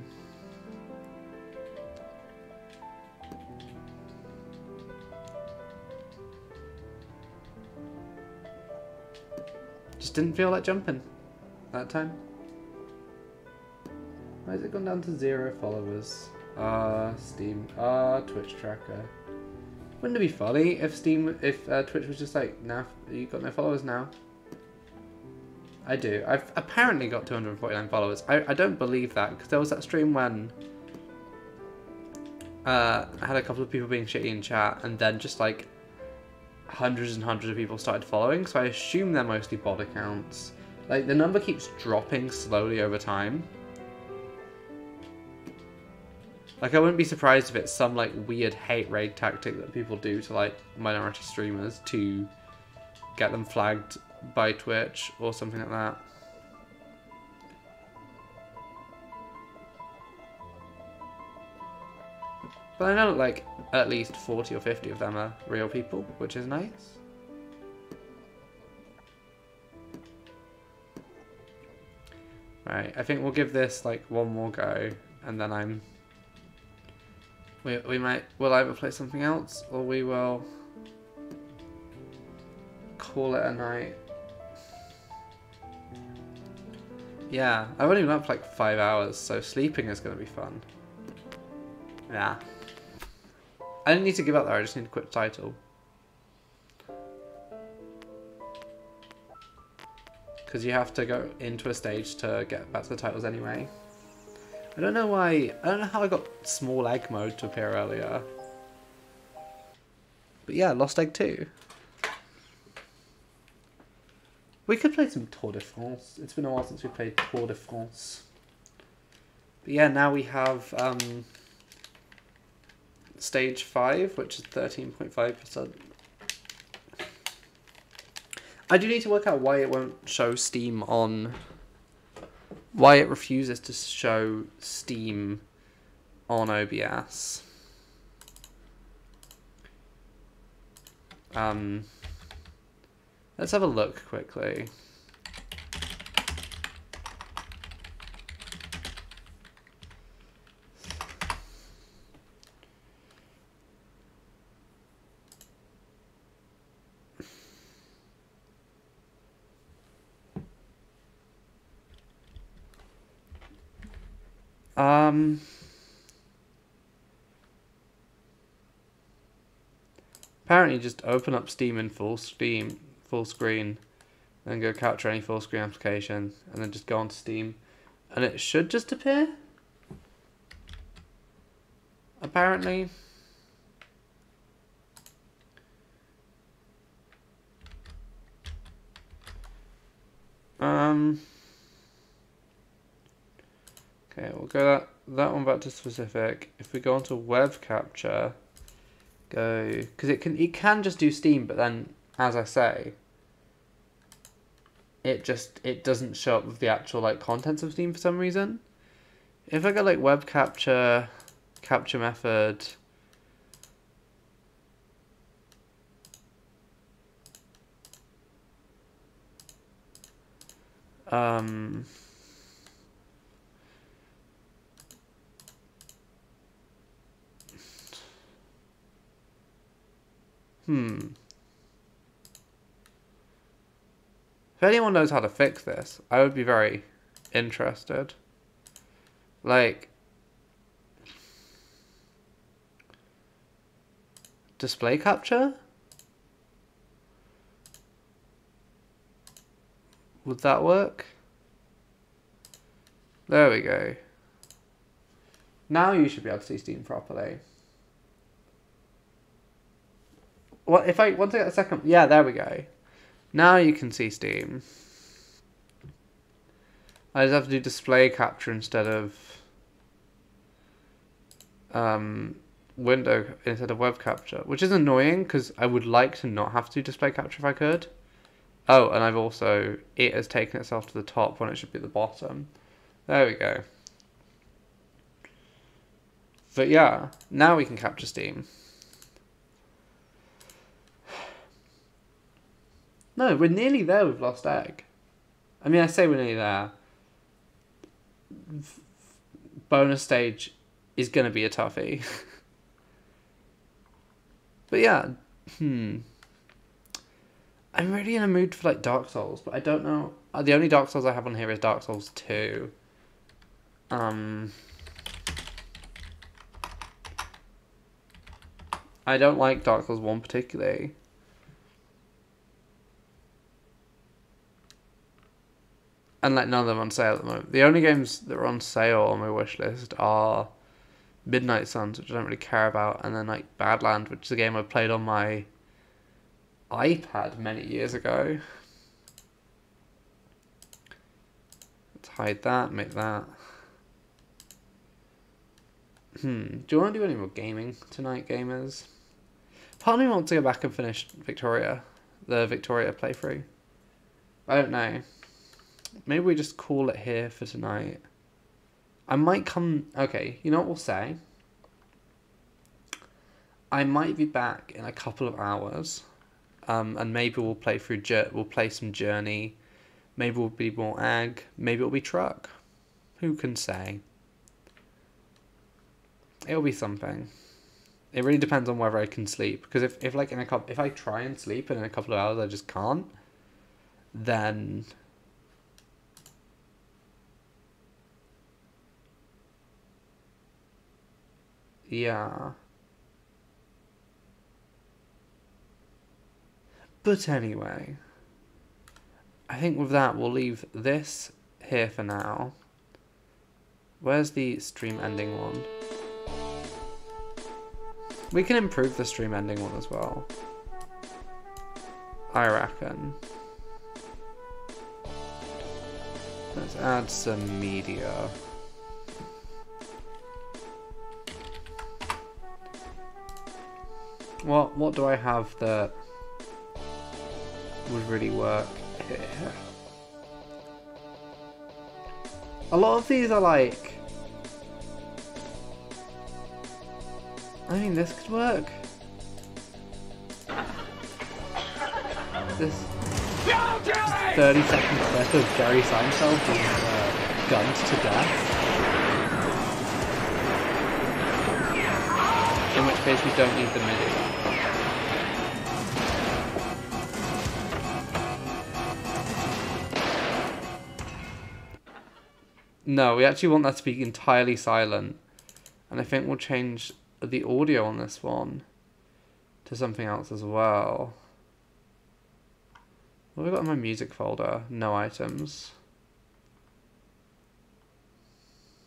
Just didn't feel like jumping that time. Why has it gone down to 0 followers? Steam. Twitch tracker. Wouldn't it be funny if Twitch was just like, nah, you got no followers now? I do. I've apparently got 249 followers. I don't believe that, because there was that stream when I had a couple of people being shitty in chat, and then just like hundreds and hundreds of people started following, so I assume they're mostly bot accounts. Like, the number keeps dropping slowly over time. Like, I wouldn't be surprised if it's some like weird hate raid tactic that people do to like minority streamers to get them flagged by Twitch or something like that. But I know like at least 40 or 50 of them are real people, which is nice. Right, I think we'll give this like one more go, and then we'll either play something else, or we will call it a night. Yeah, I've only been up for like 5 hours, so sleeping is going to be fun. Yeah. I didn't need to give up there, I just need to quit the title. Because you have to go into a stage to get back to the titles anyway. I don't know how I got small egg mode to appear earlier. But yeah, Lost Egg 2. We could play some Tour de France. It's been a while since we played Tour de France. But yeah, now we have stage 5, which is 13.5%. I do need to work out why it won't show Steam on... Why it refuses to show Steam on OBS. Let's have a look quickly. Apparently just open up Steam in full screen, then go capture any full screen application, and then just go onto Steam, and it should just appear. Apparently. Okay, we'll go that one back to specific. If we go onto web capture, because it can just do Steam, but then, as I say, it doesn't show up with the actual like contents of Steam for some reason. If I go like web capture method, If anyone knows how to fix this, I would be very interested. Like, display capture? Would that work? There we go. Now you should be able to see Steam properly. What if once I get the second? Yeah, there we go. Now you can see Steam. I just have to do display capture instead of web capture, which is annoying because I would like to not have to do display capture if I could. Oh, and it has taken itself to the top when it should be at the bottom. There we go. But yeah, now we can capture Steam. No, we're nearly there with Lost Egg. I mean, I say we're nearly there. bonus stage is going to be a toughie. But yeah, I'm really in a mood for like Dark Souls, but I don't know. The only Dark Souls I have on here is Dark Souls 2. I don't like Dark Souls 1 particularly. And like none of them on sale at the moment. The only games that are on sale on my wish list are Midnight Suns, which I don't really care about, and then like Badland, which is a game I played on my iPad many years ago. Let's hide that, make that. Do you want to do any more gaming tonight, gamers? Part of me wants to go back and finish Victoria, the Victoria playthrough. I don't know. Maybe we just call it here for tonight. I might come... Okay, you know what we'll say? I might be back in a couple of hours. And maybe we'll play through... We'll play some Journey. Maybe we'll be more Ag. Maybe it'll be Truck. Who can say? It'll be something. It really depends on whether I can sleep. Because if like if I try and sleep and in a couple of hours I just can't, then... Yeah. But anyway, I think with that we'll leave this here for now. Where's the stream ending one? We can improve the stream ending one as well, I reckon. Let's add some media. What do I have that would really work here? A lot of these are like... I mean, this could work. This 30 seconds worth of Jerry Seinfeld being gunned to death. In which case we don't need the MIDI. No, we actually want that to be entirely silent. And I think we'll change the audio on this one to something else as well. What have I got in my music folder? No items.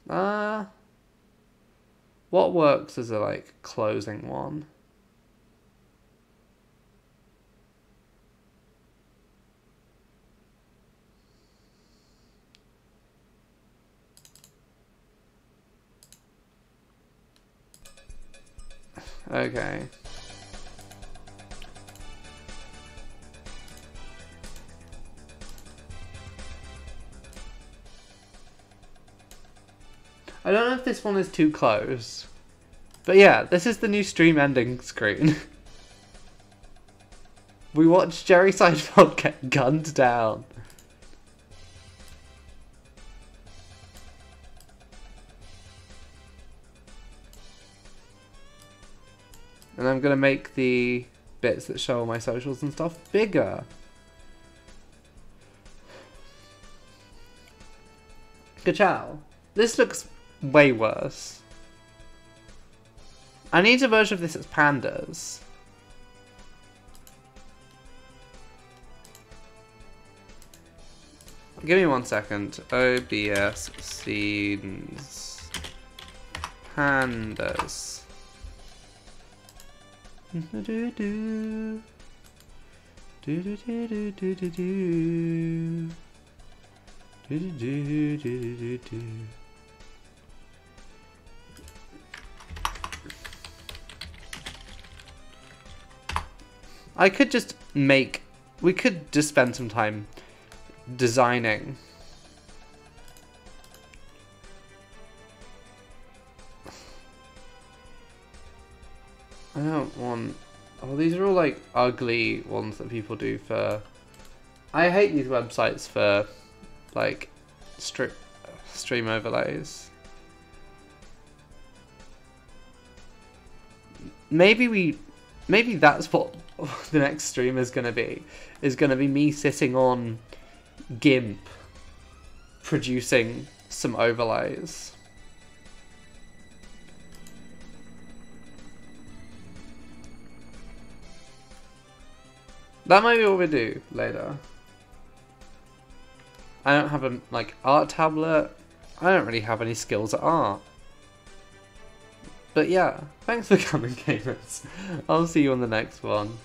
What works as a like closing one? Okay. I don't know if this one is too close. But yeah, this is the new stream ending screen. We watched Jerry Seinfeld get gunned down. And I'm gonna make the bits that show all my socials and stuff bigger. Ka-chow. This looks way worse. I need a version of this as pandas. Give me 1 second. OBS scenes. Pandas. I could just make... We could just spend some time designing. I don't want... Oh, these are all like ugly ones that people do for... I hate these websites for like stream overlays. maybe that's what the next stream is gonna be. Is gonna be me sitting on GIMP, producing some overlays. That might be what we do later. I don't have a art tablet. I don't really have any skills at art. But yeah, thanks for coming, gamers. I'll see you on the next one.